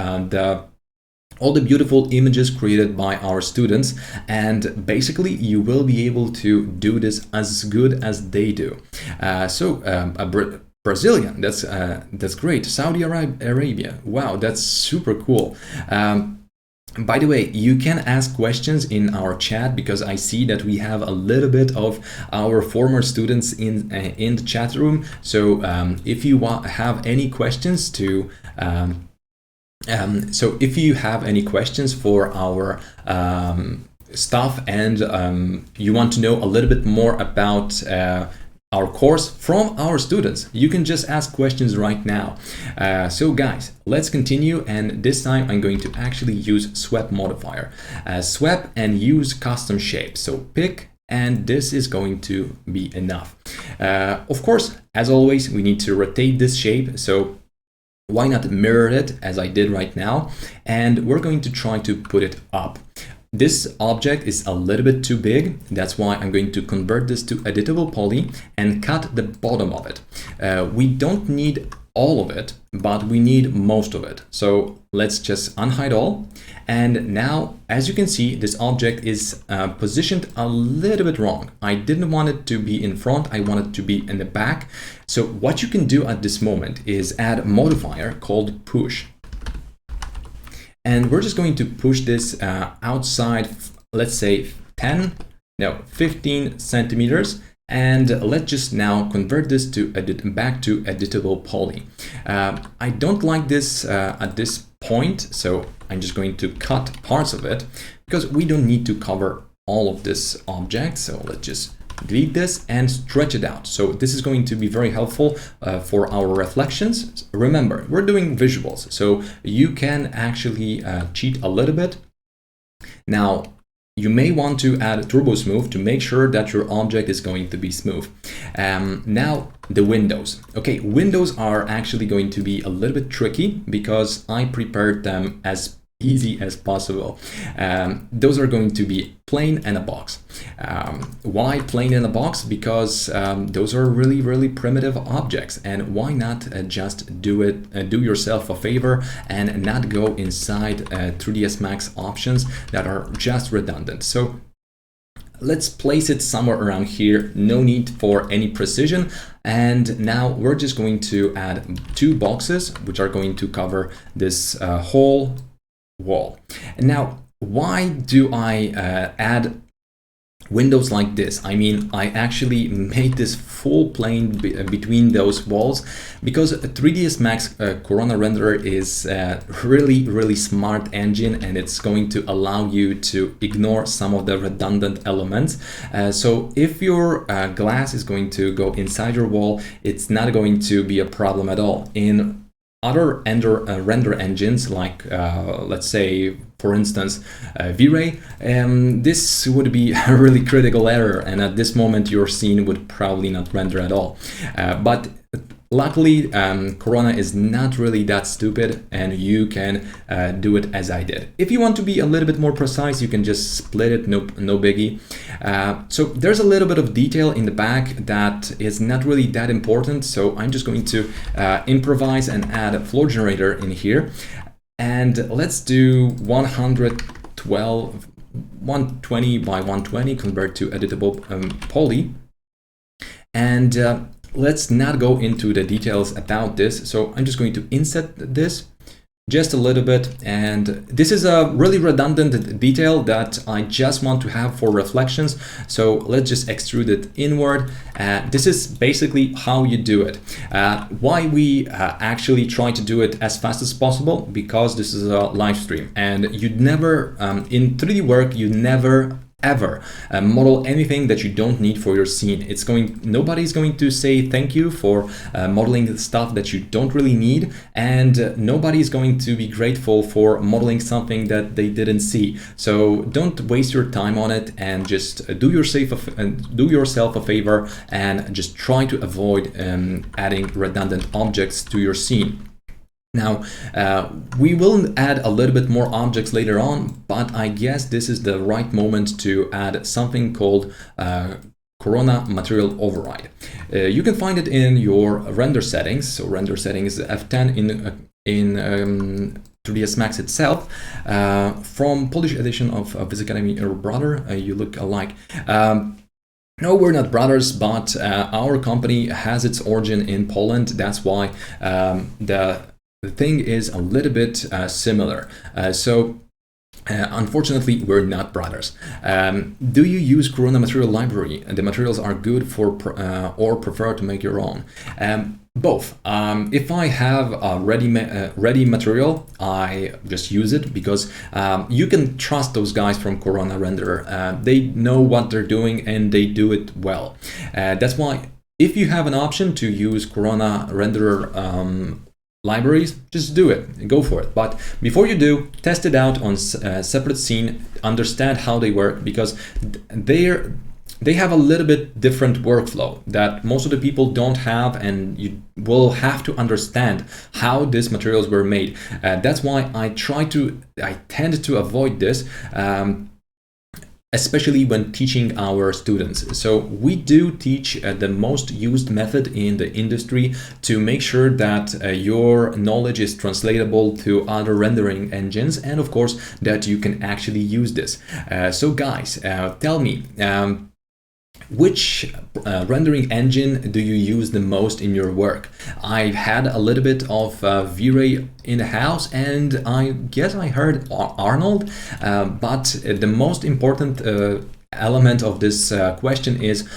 [SPEAKER 1] all the beautiful images created by our students, and basically you will be able to do this as good as they do. Brazilian, that's great. Saudi Arabia, wow, that's super cool. By the way, you can ask questions in our chat because I see that we have a little bit of our former students in the chat room. So if you have any questions to if you have any questions for our stuff, and you want to know a little bit more about our course from our students, you can just ask questions right now. So guys, let's continue, and this time I'm going to actually use swept modifier. Swept and use custom shape. So pick, and this is going to be enough. Of course, as always, we need to rotate this shape. So why not mirror it as I did right now? And we're going to try to put it up. This object is a little bit too big. That's why I'm going to convert this to editable poly and cut the bottom of it. We don't need all of it, but we need most of it. So let's just unhide all. And now, as you can see, this object is positioned a little bit wrong. I didn't want it to be in front. I want it to be in the back. So what you can do at this moment is add a modifier called push. And we're just going to push this outside, let's say 15 centimeters. And let's just now convert this to back to editable poly. I don't like this at this point, so I'm just going to cut parts of it because we don't need to cover all of this object. So let's just delete this and stretch it out. So this is going to be very helpful for our reflections. Remember, we're doing visuals, so you can actually cheat a little bit. Now, you may want to add turbo smooth to make sure that your object is going to be smooth. Now, the windows. Okay, windows are actually going to be a little bit tricky because I prepared them as easy as possible. Those are going to be plane and a box. Why plane and a box? Because those are really primitive objects, and why not just do yourself a favor and not go inside 3ds Max options that are just redundant. So let's place it somewhere around here. No need for any precision. And now we're just going to add 2 boxes which are going to cover this whole wall. And now, why do I add windows like this? I mean, I actually made this full plane between those walls because 3ds Max Corona renderer is a really smart engine, and it's going to allow you to ignore some of the redundant elements. So if your glass is going to go inside your wall, it's not going to be a problem at all. In other render engines, like let's say, for instance, V-Ray, this would be a really critical error, and at this moment your scene would probably not render at all. But luckily, Corona is not really that stupid, and you can do it as I did. If you want to be a little bit more precise, you can just split it, no biggie. So there's a little bit of detail in the back that is not really that important, so I'm just going to improvise and add a floor generator in here. And let's do 120 by 120, convert to editable poly. And let's not go into the details about this. So I'm just going to inset this just a little bit. And this is a really redundant detail that I just want to have for reflections. So let's just extrude it inward. This is basically how you do it. Why we actually try to do it as fast as possible? Because this is a live stream, and you'd never, in 3D work, you never ever model anything that you don't need for your scene. Nobody's going to say thank you for modeling stuff that you don't really need, and nobody's going to be grateful for modeling something that they didn't see. So don't waste your time on it, and just do yourself a favor and just try to avoid adding redundant objects to your scene. Now, we will add a little bit more objects later on, but I guess this is the right moment to add something called Corona Material Override. You can find it in your render settings. So render settings F10 in 3ds Max itself, from Polish edition of VizAcademy or brother. You look alike. No, we're not brothers, but our company has its origin in Poland. That's why the thing is a little bit similar. So Unfortunately, we're not brothers. Do you use Corona material library? The materials are good for or prefer to make your own? Both. If I have a ready material, I just use it because you can trust those guys from Corona Renderer. They know what they're doing and they do it well. That's why if you have an option to use Corona Renderer libraries, just do it, go for it. But before you do, test it out on a separate scene, understand how they work, because they have a little bit different workflow that most of the people don't have, and you will have to understand how these materials were made. That's why I tend to avoid this, especially when teaching our students. So we do teach the most used method in the industry to make sure that your knowledge is translatable to other rendering engines, and of course that you can actually use this. So guys, tell me, which rendering engine do you use the most in your work? I've had a little bit of V-Ray in the house, and I guess I heard Arnold, but the most important element of this question is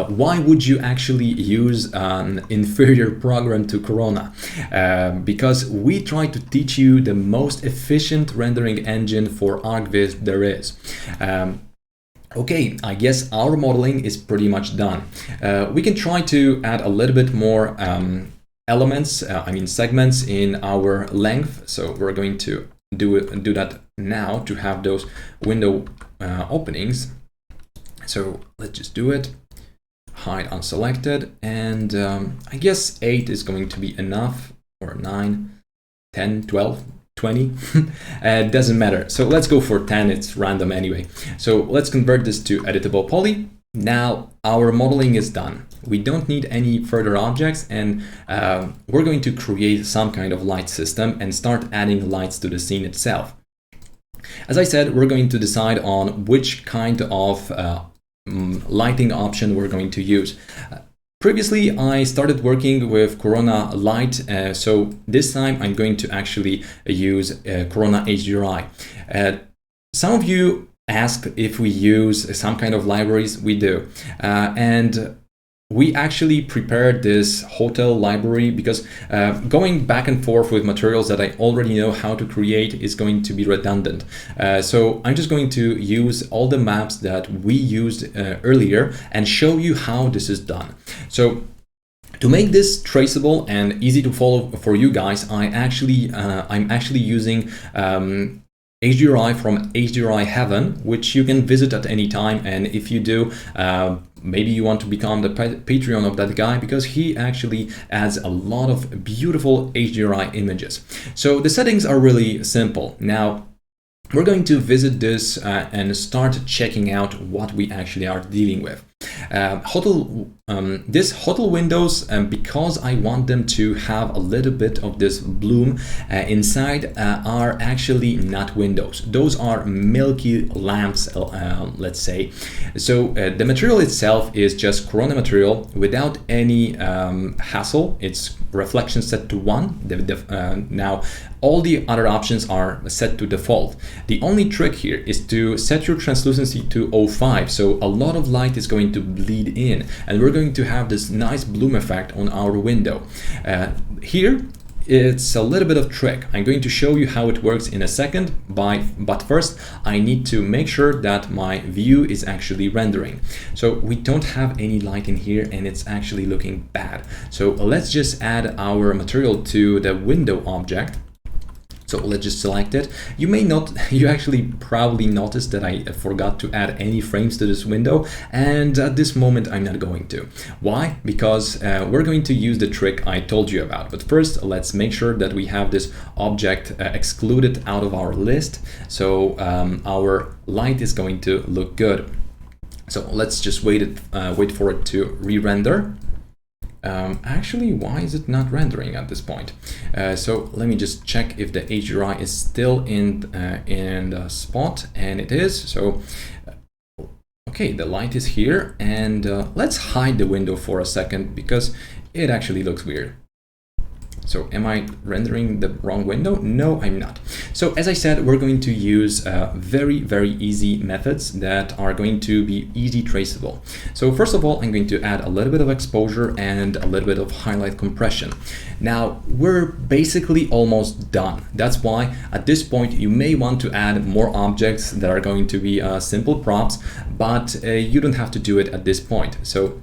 [SPEAKER 1] why would you actually use an inferior program to Corona? Because we try to teach you the most efficient rendering engine for ArcViz there is. Okay, I guess our modeling is pretty much done. We can try to add a little bit more elements, segments in our length. So we're going to do that now to have those window openings. So let's just do it. Hide unselected, and I guess 8 is going to be enough, or 9, 10, 12. 20. It doesn't matter. So let's go for 10. It's random anyway. So let's convert this to editable poly. Now our modeling is done. We don't need any further objects, and we're going to create some kind of light system and start adding lights to the scene itself. As I said, we're going to decide on which kind of lighting option we're going to use. Previously, I started working with Corona Light, so this time I'm going to actually use Corona HDRI. Some of you asked if we use some kind of libraries. We do. And we actually prepared this hotel library because going back and forth with materials that I already know how to create is going to be redundant. So I'm just going to use all the maps that we used earlier and show you how this is done. So to make this traceable and easy to follow for you guys, I'm actually using HDRI from HDRI Heaven, which you can visit at any time. And if you do, maybe you want to become the Patreon of that guy, because he actually adds a lot of beautiful HDRI images. So the settings are really simple. Now, we're going to visit this and start checking out what we actually are dealing with. This hotel windows, because I want them to have a little bit of this bloom inside, are actually not windows. Those are milky lamps, let's say. So the material itself is just Corona material without any hassle. It's reflection set to 1. Now all the other options are set to default. The only trick here is to set your translucency to 0.5, so a lot of light is going to bleed in, and we're going to have this nice bloom effect on our window. Here it's a little bit of trick. I'm going to show you how it works in a second, but first I need to make sure that my view is actually rendering. So we don't have any light in here and it's actually looking bad. So let's just add our material to the window object. So let's just select it. You actually probably noticed that I forgot to add any frames to this window, and at this moment I'm not going to. Why? Because we're going to use the trick I told you about. But first, let's make sure that we have this object excluded out of our list, so our light is going to look good. So let's just wait for it to re-render. Actually, why is it not rendering at this point? So let me just check if the HDRI is still in the spot, and it is. So okay, the light is here, and let's hide the window for a second because it actually looks weird. So am I rendering the wrong window? No, I'm not. So as I said, we're going to use very, very easy methods that are going to be easy traceable. So first of all, I'm going to add a little bit of exposure and a little bit of highlight compression. Now we're basically almost done. That's why at this point you may want to add more objects that are going to be simple props, but you don't have to do it at this point. So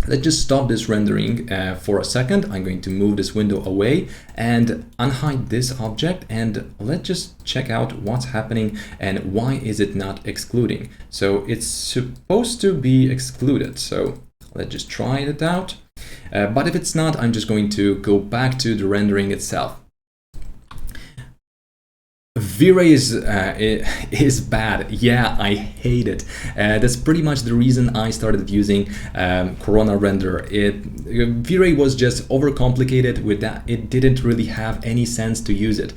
[SPEAKER 1] let's just stop this rendering for a second. I'm going to move this window away and unhide this object, and let's just check out what's happening and why is it not excluding. So it's supposed to be excluded. So let's just try it out. But if it's not, I'm just going to go back to the rendering itself. V-Ray is bad. Yeah, I hate it. That's pretty much the reason I started using Corona Render. V-Ray was just overcomplicated with that. It didn't really have any sense to use it.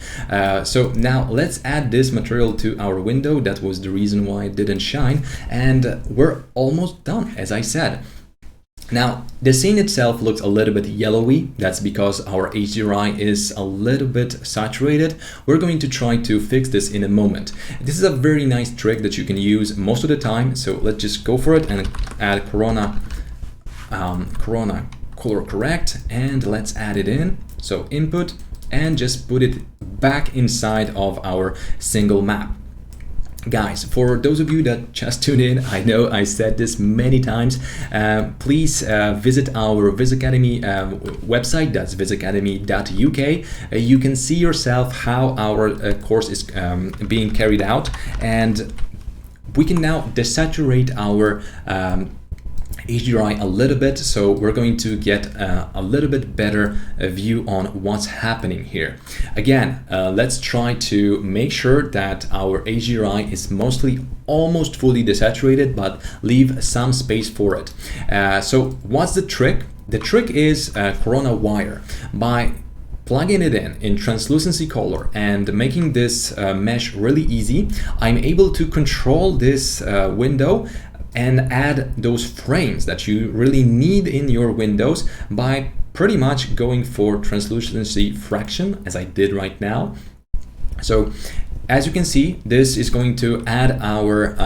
[SPEAKER 1] So now let's add this material to our window. That was the reason why it didn't shine. And we're almost done, as I said. Now, the scene itself looks a little bit yellowy. That's because our HDRI is a little bit saturated. We're going to try to fix this in a moment. This is a very nice trick that you can use most of the time. So let's just go for it and add Corona color correct, and let's add it in. So input, and just put it back inside of our single map. Guys, for those of you that just tuned in, I know I said this many times, please visit our VizAcademy website. That's VizAcademy.uk. You can see yourself how our course is being carried out, and we can now desaturate our HDRI a little bit, so we're going to get a little bit better view on what's happening here. Again, let's try to make sure that our HDRI is almost fully desaturated, but leave some space for it. So what's the trick? The trick is Corona wire. By plugging it in translucency color and making this mesh really easy, I'm able to control this window and add those frames that you really need in your windows by pretty much going for translucency fraction, as I did right now. So as you can see, this is going to add our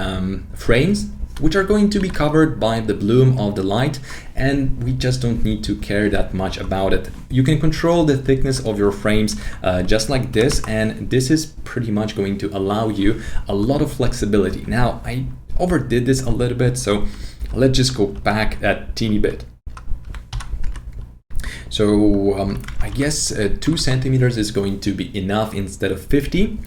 [SPEAKER 1] frames, which are going to be covered by the bloom of the light, and we just don't need to care that much about it. You can control the thickness of your frames just like this, and this is pretty much going to allow you a lot of flexibility. Now, I overdid this a little bit, so let's just go back a teeny bit. So I guess 2 centimeters is going to be enough instead of 50.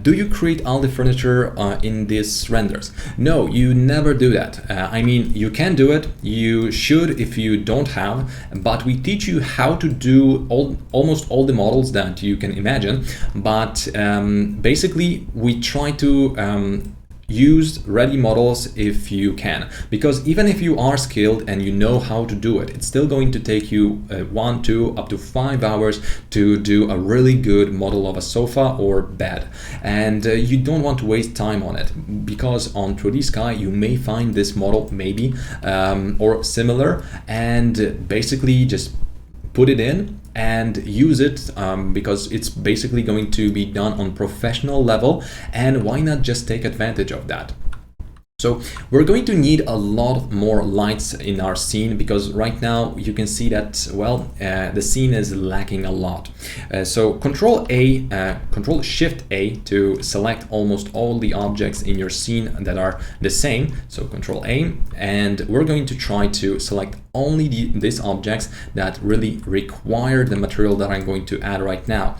[SPEAKER 1] Do you create all the furniture in these renders? No, you never do that. I mean, you can do it, you should if you don't have, but we teach you how to do almost all the models that you can imagine. But basically, we try to use ready models if you can, because even if you are skilled and you know how to do it, it's still going to take you 1, 2, up to 5 hours to do a really good model of a sofa or bed, and you don't want to waste time on it, because on 3D Sky you may find this model maybe or similar, and basically just put it in and use it because it's basically going to be done on professional level, and why not just take advantage of that? So we're going to need a lot more lights in our scene, because right now you can see that, well, the scene is lacking a lot. So Control Shift A to select almost all the objects in your scene that are the same. So Control A, and we're going to try to select only these objects that really require the material that I'm going to add right now.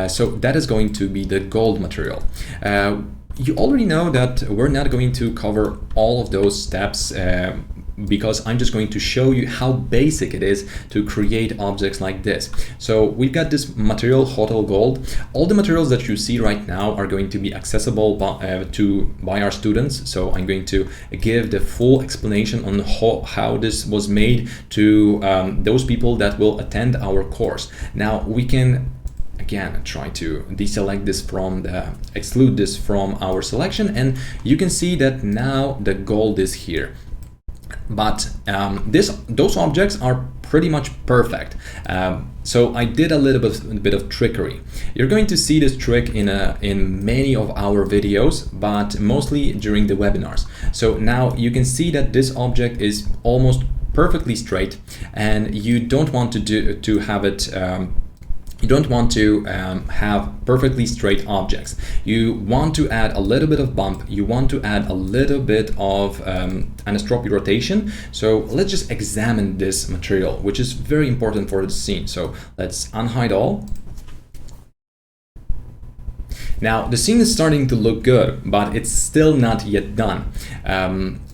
[SPEAKER 1] So that is going to be the gold material. You already know that we're not going to cover all of those steps because I'm just going to show you how basic it is to create objects like this. So we've got this material, Hotel Gold. All the materials that you see right now are going to be accessible by our students. So I'm going to give the full explanation on how this was made to those people that will attend our course. Now we can again try to deselect this exclude this from our selection, and you can see that now the gold is here. But those objects are pretty much perfect. So I did a little bit of trickery. You're going to see this trick in many of our videos, but mostly during the webinars. So now you can see that this object is almost perfectly straight, and you don't want to have it. You don't want to have perfectly straight objects. You want to add a little bit of bump. You want to add a little bit of anisotropy rotation. So let's just examine this material, which is very important for the scene. So let's unhide all. Now the scene is starting to look good, but it's still not yet done.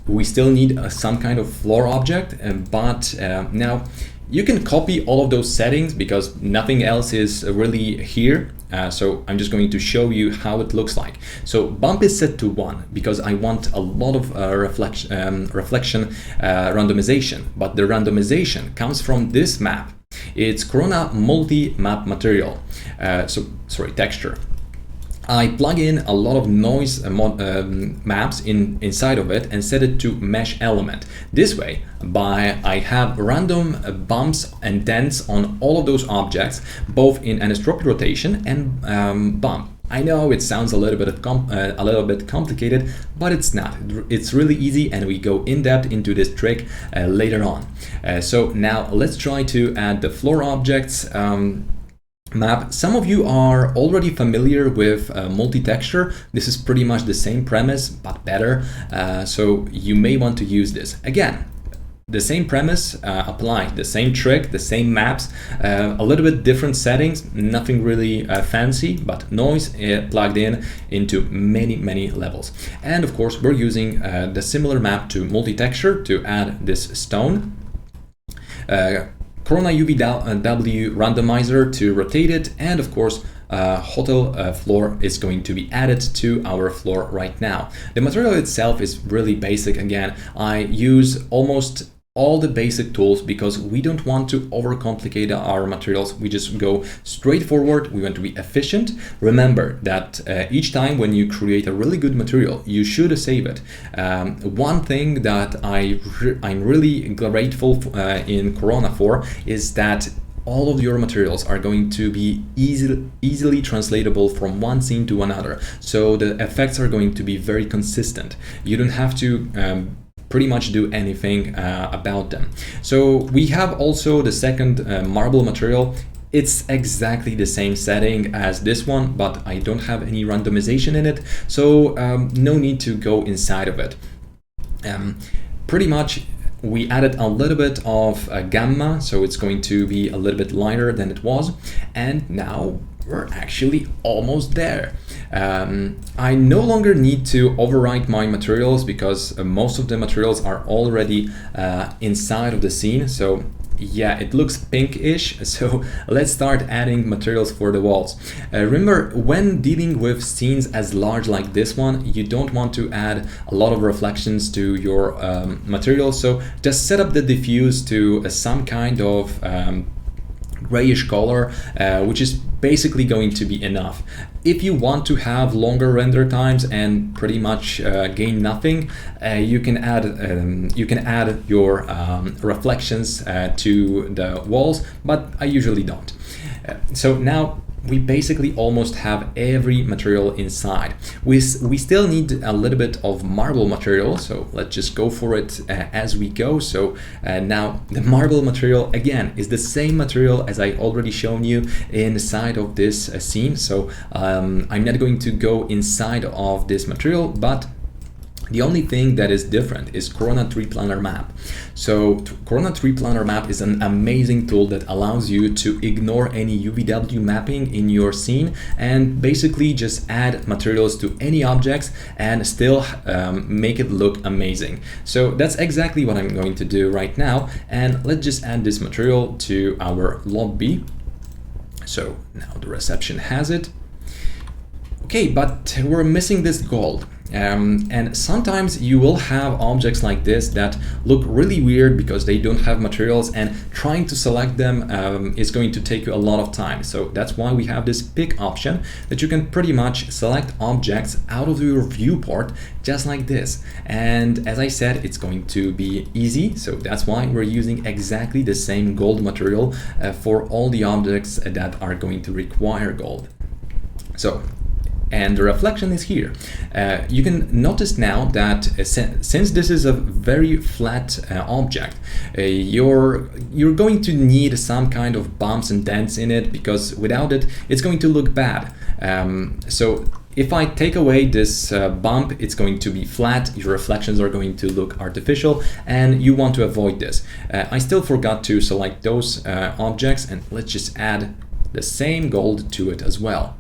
[SPEAKER 1] We still need some kind of floor object, but now you can copy all of those settings because nothing else is really here. So I'm just going to show you how it looks like. So bump is set to 1 because I want a lot of reflection randomization, but the randomization comes from this map. It's Corona multi-map material, texture. I plug in a lot of noise maps inside of it and set it to mesh element. This way, I have random bumps and dents on all of those objects, both in anisotropy rotation and bump. I know it sounds a little bit complicated, but it's not. It's really easy, and we go in depth into this trick later on. So now let's try to add the floor objects map. Some of you are already familiar with multi-texture. This is pretty much the same premise, but better. So you may want to use this. Again, the same premise applied, the same trick, the same maps, a little bit different settings, nothing really fancy, but noise plugged in into many levels. And of course, we're using the similar map to multi-texture to add this stone. Corona UVW randomizer to rotate it, and of course hotel floor is going to be added to our floor right now. The material itself is really basic. Again, I use almost all the basic tools because we don't want to overcomplicate our materials. We just go straight forward. We want to be efficient. Remember that each time when you create a really good material, you should save it. One thing that I'm really grateful in Corona for is that all of your materials are going to be easily translatable from one scene to another. So the effects are going to be very consistent. You don't have to pretty much do anything about them. So we have also the second marble material. It's exactly the same setting as this one, but I don't have any randomization in it, so no need to go inside of it. Pretty much we added a little bit of gamma, so it's going to be a little bit lighter than it was, and now we're actually almost there. I no longer need to overwrite my materials because most of the materials are already inside of the scene. So yeah, it looks pinkish. So let's start adding materials for the walls. Remember, when dealing with scenes as large like this one, you don't want to add a lot of reflections to your material. So just set up the diffuse to some kind of grayish color, which is basically going to be enough. If you want to have longer render times and pretty much gain nothing, you can add your reflections to the walls, but I usually don't. So now we basically almost have every material inside. We still need a little bit of marble material, so let's just go for it as we go. So now the marble material again is the same material as I already shown you inside of this scene. So I'm not going to go inside of this material, but the only thing that is different is Corona 3 Planar Map. So Corona 3 Planar Map is an amazing tool that allows you to ignore any UVW mapping in your scene and basically just add materials to any objects and still make it look amazing. So that's exactly what I'm going to do right now. And let's just add this material to our lobby. So now the reception has it. Okay, but we're missing this gold. And sometimes you will have objects like this that look really weird because they don't have materials, and trying to select them is going to take you a lot of time. So that's why we have this pick option, that you can pretty much select objects out of your viewport just like this. And as I said, it's going to be easy, so that's why we're using exactly the same gold material for all the objects that are going to require gold. So, and the reflection is here. You can notice now that since this is a very flat object, you're going to need some kind of bumps and dents in it, because without it, it's going to look bad. So if I take away this bump, it's going to be flat, your reflections are going to look artificial, and you want to avoid this. I still forgot to select those objects, and let's just add the same gold to it as well.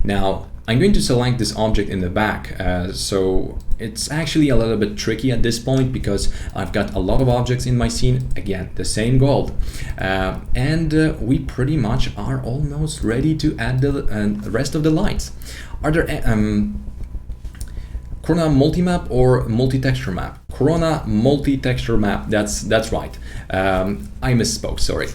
[SPEAKER 1] Now, I'm going to select this object in the back, so it's actually a little bit tricky at this point because I've got a lot of objects in my scene. Again, the same gold. And we pretty much are almost ready to add the rest of the lights. Are there Corona multi-map or multi-texture map? Corona multi-texture map, that's right. I misspoke, sorry.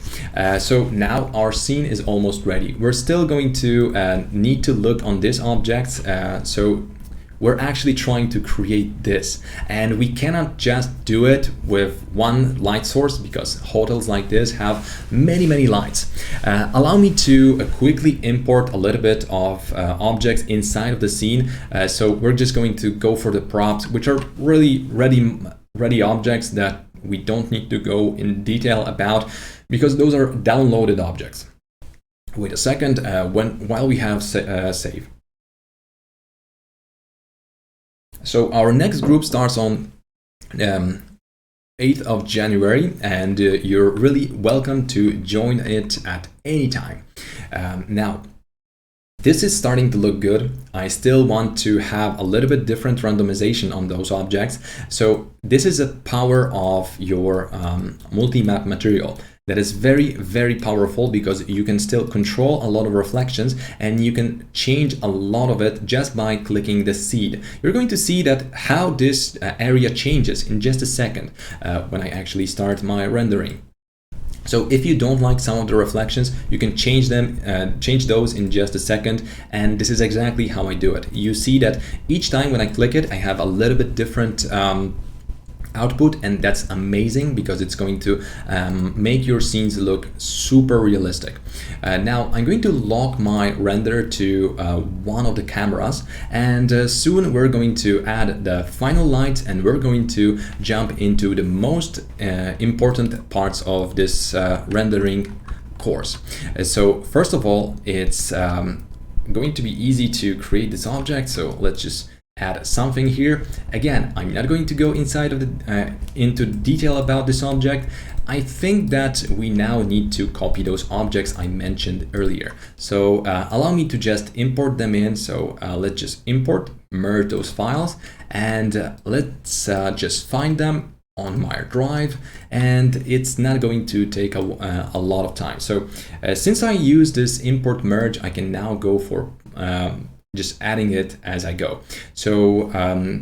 [SPEAKER 1] So now our scene is almost ready. We're still going to need to look on this object. So we're actually trying to create this, and we cannot just do it with one light source because hotels like this have many lights. Allow me to quickly import a little bit of objects inside of the scene. So we're just going to go for the props, which are really ready objects that we don't need to go in detail about because those are downloaded objects. Wait a second, while we have save. So our next group starts on 8th of January, and you're really welcome to join it at any time. Now, this is starting to look good. I still want to have a little bit different randomization on those objects. So this is a power of your multi-map material. That is very powerful because you can still control a lot of reflections and you can change a lot of it just by clicking the seed. You're going to see that how this area changes in just a second when I actually start my rendering. So if you don't like some of the reflections, you can change them, change those in just a second. And this is exactly how I do it. You see that each time when I click it, I have a little bit different output, and that's amazing because it's going to make your scenes look super realistic. Now I'm going to lock my render to one of the cameras, and soon we're going to add the final light, and we're going to jump into the most important parts of this rendering course. So first of all, it's going to be easy to create this object, so let's just add something here. Again, I'm not going to go inside of the into detail about this object. I think that we now need to copy those objects I mentioned earlier. So allow me to just import them in. So let's just import, merge those files, and let's just find them on my drive, and it's not going to take a lot of time. So since I use this import merge, I can now go for just adding it as I go. So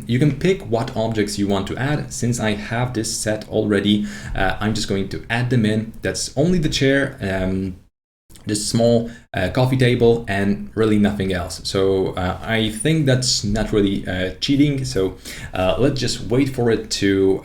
[SPEAKER 1] you can pick what objects you want to add. Since I have this set already, I'm just going to add them in. That's only the chair, this small coffee table, and really nothing else. So I think that's not really cheating. So let's just wait for it to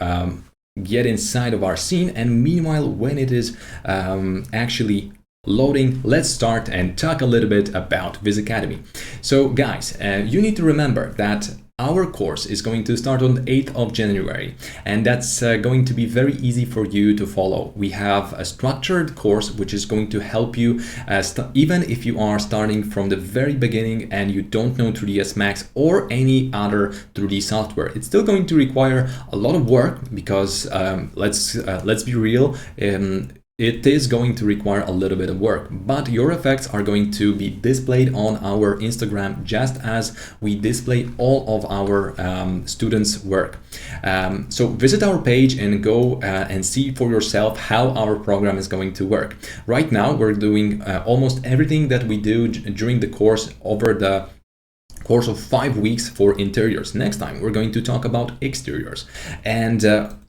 [SPEAKER 1] get inside of our scene. And meanwhile, when it is actually loading, let's start and talk a little bit about Vis Academy. So guys, you need to remember that our course is going to start on the 8th of January, and that's going to be very easy for you to follow. We have a structured course which is going to help you even if you are starting from the very beginning and you don't know 3ds Max or any other 3D software. It's still going to require a lot of work because let's be real, it is going to require a little bit of work, but your effects are going to be displayed on our Instagram just as we display all of our students' work. So visit our page and go and see for yourself how our program is going to work. Right now, we're doing almost everything that we do during the course over the course of 5 weeks for interiors. Next time we're going to talk about exteriors, and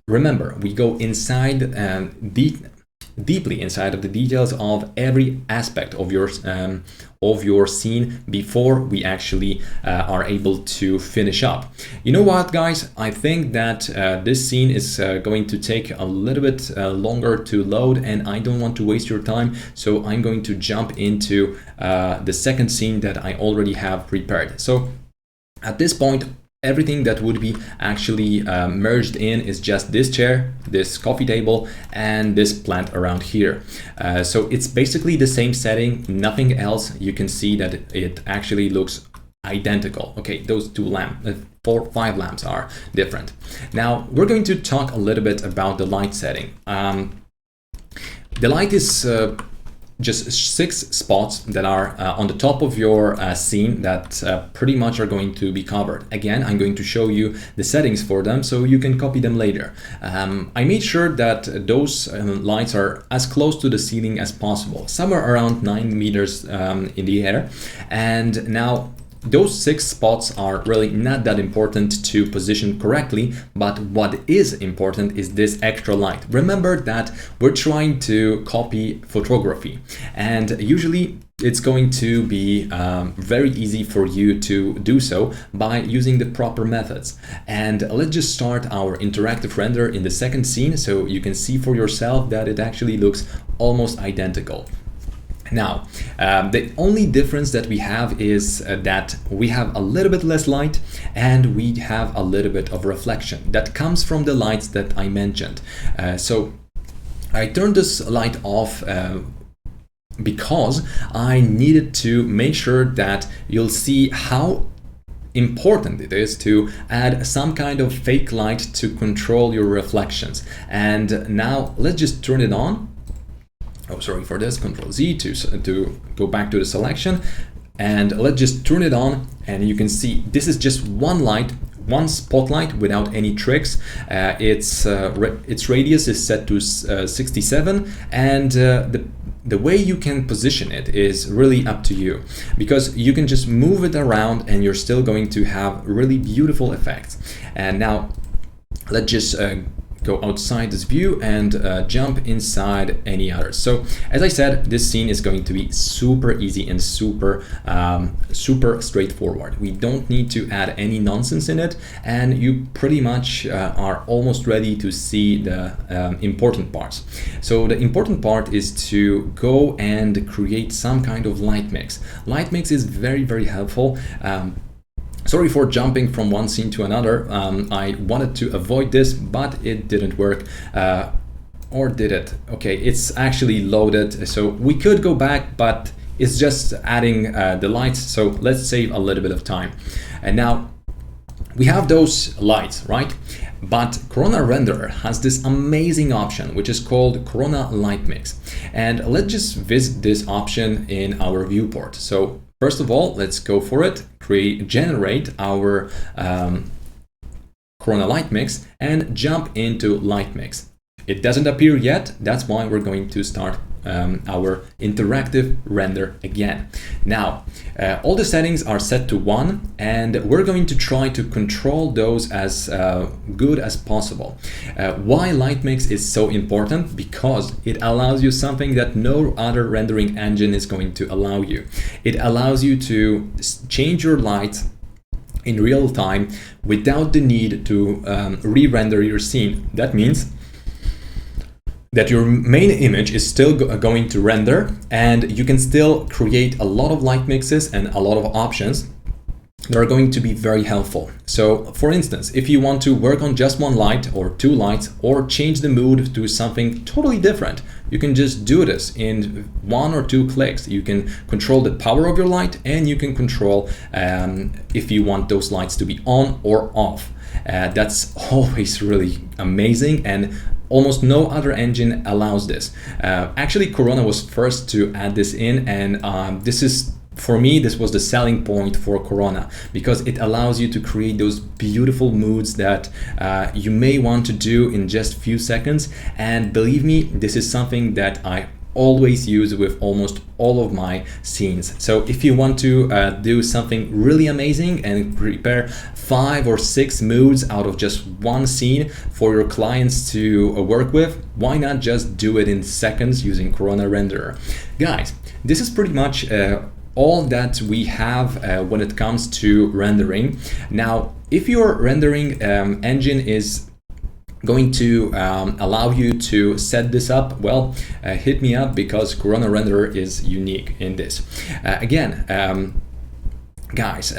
[SPEAKER 1] remember, we go inside deeply inside of the details of every aspect of your scene before we actually are able to finish up. You know what, guys? I think that this scene is going to take a little bit longer to load, and I don't want to waste your time, so I'm going to jump into the second scene that I already have prepared. So at this point, everything that would be actually merged in is just this chair, this coffee table, and this plant around here. So it's basically the same setting, nothing else. You can see that it actually looks identical. Okay, those two five lamps are different. Now we're going to talk a little bit about the light setting. The light is just 6 spots that are on the top of your scene that pretty much are going to be covered. Again, I'm going to show you the settings for them so you can copy them later. I made sure that those lights are as close to the ceiling as possible, somewhere around 9 meters in the air. And now those 6 spots are really not that important to position correctly, but what is important is this extra light. Remember that we're trying to copy photography, and usually it's going to be very easy for you to do so by using the proper methods. And let's just start our interactive render in the second scene so you can see for yourself that it actually looks almost identical. Now, the only difference that we have is that we have a little bit less light and we have a little bit of reflection that comes from the lights that I mentioned. So I turned this light off because I needed to make sure that you'll see how important it is to add some kind of fake light to control your reflections. And now let's just turn it on. Oh, sorry for this, Control Z to go back to the selection, and let's just turn it on, and you can see this is just one light, one spotlight without any tricks. Its radius is set to 67, and the way you can position it is really up to you, because you can just move it around and you're still going to have really beautiful effects. And now let's just go outside this view and jump inside any others. So as I said, this scene is going to be super easy and super straightforward. We don't need to add any nonsense in it, and you pretty much are almost ready to see the important parts. So the important part is to go and create some kind of light mix. Light mix is very, very helpful. Sorry for jumping from one scene to another. I wanted to avoid this, but it didn't work. Or did it? Okay, it's actually loaded. So we could go back, but it's just adding the lights. So let's save a little bit of time. And now we have those lights, right? But Corona Renderer has this amazing option, which is called Corona Light Mix. And let's just visit this option in our viewport. So first of all, let's go for it. Generate our Corona Light Mix and jump into Light Mix. It doesn't appear yet. That's why we're going to start our interactive render again. Now, all the settings are set to 1, and we're going to try to control those as good as possible. Why Light Mix is so important? Because it allows you something that no other rendering engine is going to allow you. It allows you to change your light in real time without the need to re-render your scene. That means that your main image is still going to render, and you can still create a lot of light mixes and a lot of options that are going to be very helpful. So for instance, if you want to work on just one light or 2 lights, or change the mood to something totally different, you can just do this in 1 or 2 clicks. You can control the power of your light, and you can control if you want those lights to be on or off. That's always really amazing, and almost no other engine allows this. Actually, Corona was first to add this in, and this is, for me, this was the selling point for Corona, because it allows you to create those beautiful moods that you may want to do in just a few seconds. And believe me, this is something that I always use with almost all of my scenes. So if you want to do something really amazing and prepare 5 or 6 moods out of just one scene for your clients to work with, why not just do it in seconds using Corona Renderer? Guys, this is pretty much all that we have when it comes to rendering. Now, if your rendering engine is going to allow you to set this up, well, hit me up, because Corona Renderer is unique in this. Again, guys,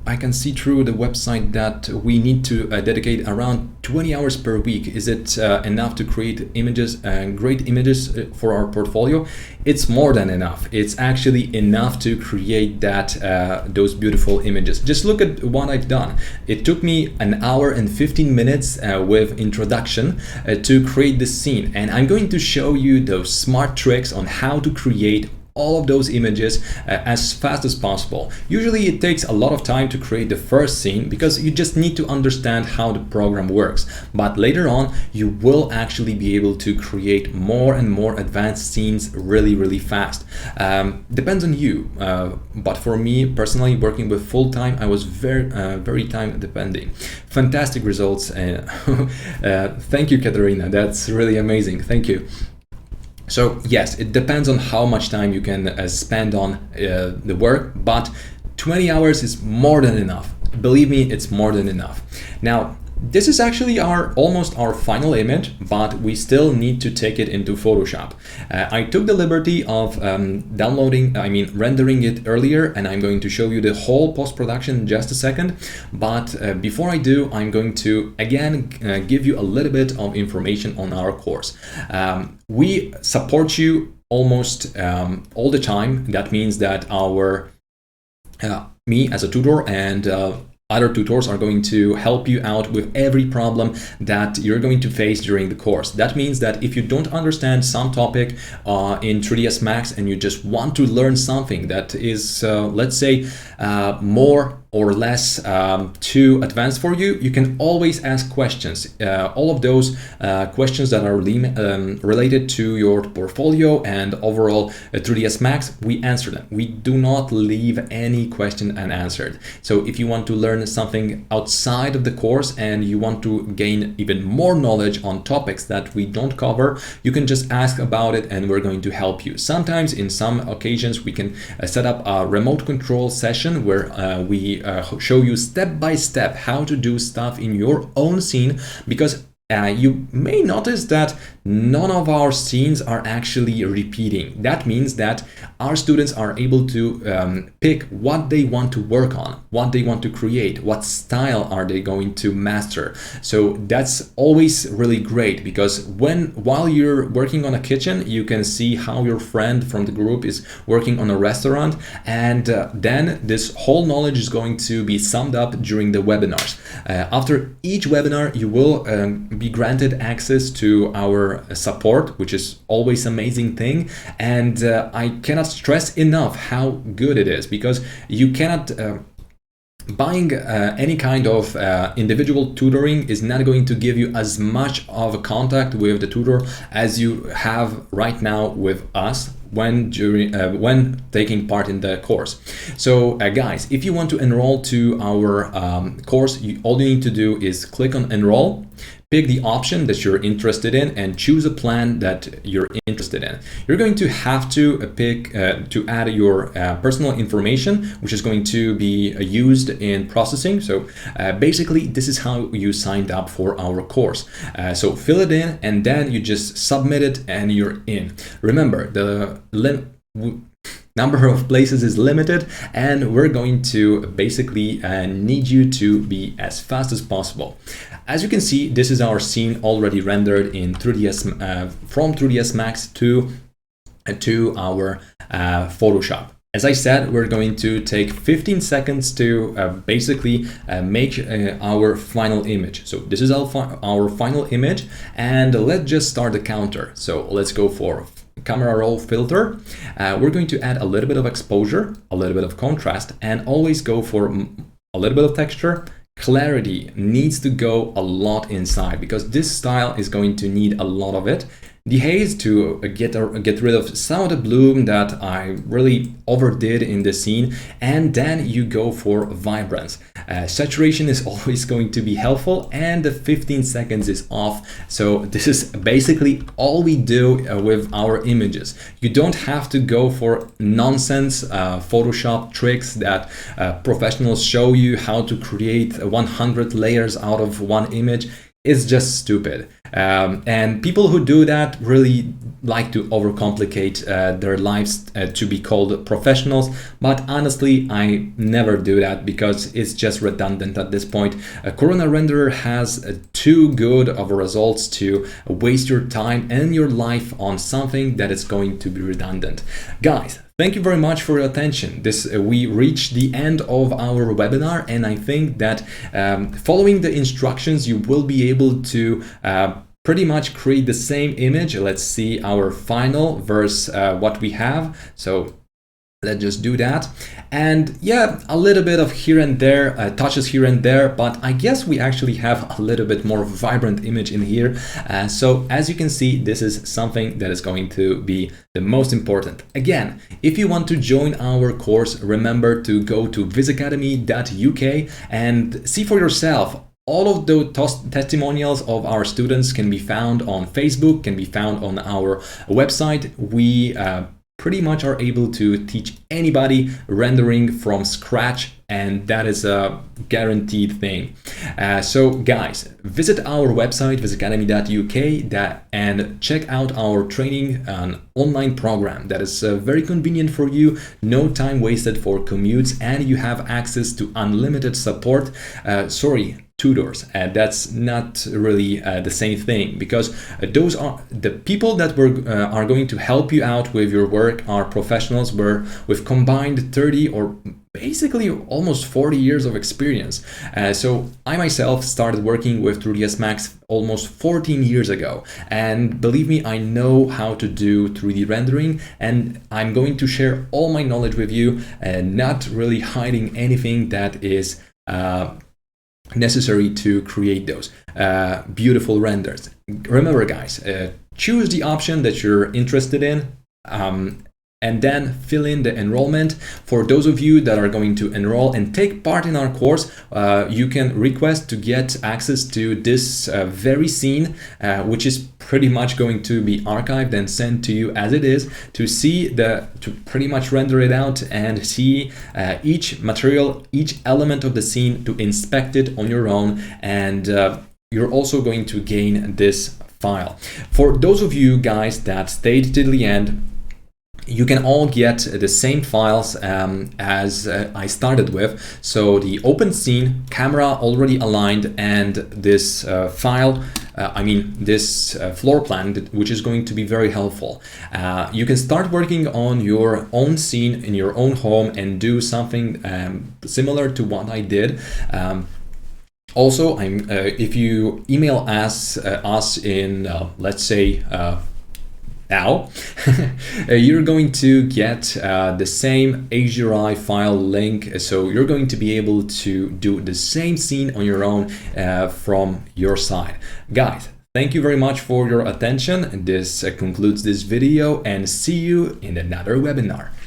[SPEAKER 1] I can see through the website that we need to dedicate around 20 hours per week. Is it enough to create images, great images for our portfolio? It's more than enough. It's actually enough to create those beautiful images. Just look at what I've done. It took me 1 hour and 15 minutes with introduction to create this scene, and I'm going to show you those smart tricks on how to create all of those images as fast as possible. Usually it takes a lot of time to create the first scene because you just need to understand how the program works, but later on you will actually be able to create more and more advanced scenes really fast. Depends on you, but for me personally, working with full-time, I was very time depending. Fantastic results. Thank you, Katerina, that's really amazing, thank you. So yes, it depends on how much time you can spend on the work, but 20 hours is more than enough. Believe me, it's more than enough. Now, this is actually almost our final image, but we still need to take it into Photoshop. I took the liberty of rendering it earlier, and I'm going to show you the whole post-production in just a second. But before I do, I'm going to again give you a little bit of information on our course. We support you almost all the time. That means that me as a tutor and other tutors are going to help you out with every problem that you're going to face during the course. That means that if you don't understand some topic in 3ds Max and you just want to learn something that is, let's say, more or less too advanced for you, you can always ask questions. All of those questions that are related to your portfolio and overall 3ds Max, we answer them. We do not leave any question unanswered. So if you want to learn something outside of the course and you want to gain even more knowledge on topics that we don't cover, you can just ask about it and we're going to help you. Sometimes in some occasions we can set up a remote control session where we show you step by step how to do stuff in your own scene, because you may notice that none of our scenes are actually repeating. That means that our students are able to pick what they want to work on, what they want to create, what style are they going to master. So that's always really great, because while you're working on a kitchen, you can see how your friend from the group is working on a restaurant, and then this whole knowledge is going to be summed up during the webinars. After each webinar, you will be granted access to our support, which is always an amazing thing, and I cannot stress enough how good it is, because you cannot buying any kind of individual tutoring is not going to give you as much of a contact with the tutor as you have right now with us when taking part in the course. So guys, if you want to enroll to our course, all you need to do is click on enroll, pick the option that you're interested in, and choose a plan that you're interested in. You're going to have to pick to add your personal information, which is going to be used in processing. So basically, this is how you signed up for our course. So fill it in, and then you just submit it, and you're in. Remember, the number of places is limited, and we're going to basically need you to be as fast as possible. As you can see, this is our scene already rendered in 3ds from 3ds Max to our Photoshop. As I said, we're going to take 15 seconds to basically make our final image. So this is our final image, and let's just start the counter. So let's go for camera roll filter. We're going to add a little bit of exposure, a little bit of contrast, and always go for a little bit of texture, clarity needs to go a lot inside, because this style is going to need a lot of it. The haze to get rid of some of the bloom that I really overdid in the scene, and then you go for vibrance. Saturation is always going to be helpful, and the 15 seconds is off. So this is basically all we do with our images. You don't have to go for nonsense Photoshop tricks that professionals show you how to create 100 layers out of one image. It's just stupid. And people who do that really like to overcomplicate their lives to be called professionals. But honestly, I never do that because it's just redundant at this point. A Corona renderer has too good of results to waste your time and your life on something that is going to be redundant. Guys, thank you very much for your attention. We reached the end of our webinar, and I think that following the instructions, you will be able to pretty much create the same image. Let's see our final versus what we have. So let's just do that. And yeah, a little bit of here and there, touches here and there, but I guess we actually have a little bit more vibrant image in here. So as you can see, this is something that is going to be the most important. Again, if you want to join our course, remember to go to VizAcademy.uk and see for yourself. All of the testimonials of our students can be found on Facebook, can be found on our website. We pretty much are able to teach anybody rendering from scratch, and that is a guaranteed thing. So guys, visit our website visacademy.uk and check out our training, an online program that is very convenient for you, no time wasted for commutes, and you have access to unlimited support. Tutors. That's not really the same thing, because those are the people that are going to help you out with your work are professionals with combined 30 or basically almost 40 years of experience. So I myself started working with 3ds Max almost 14 years ago, and believe me, I know how to do 3D rendering, and I'm going to share all my knowledge with you, and not really hiding anything that is necessary to create those beautiful renders. Remember guys, choose the option that you're interested in, and then fill in the enrollment. For those of you that are going to enroll and take part in our course, you can request to get access to this very scene, which is pretty much going to be archived and sent to you as it is, to pretty much render it out and see each material, each element of the scene, to inspect it on your own, and you're also going to gain this file. For those of you guys that stayed till the end, you can all get the same files as I started with. So the open scene, camera already aligned, and this file, this floor plan, which is going to be very helpful. You can start working on your own scene in your own home and do something similar to what I did. Also, if you email us in, let's say, now, you're going to get the same HDRI file link, so you're going to be able to do the same scene on your own from your side. Guys, thank you very much for your attention. This concludes this video, and see you in another webinar.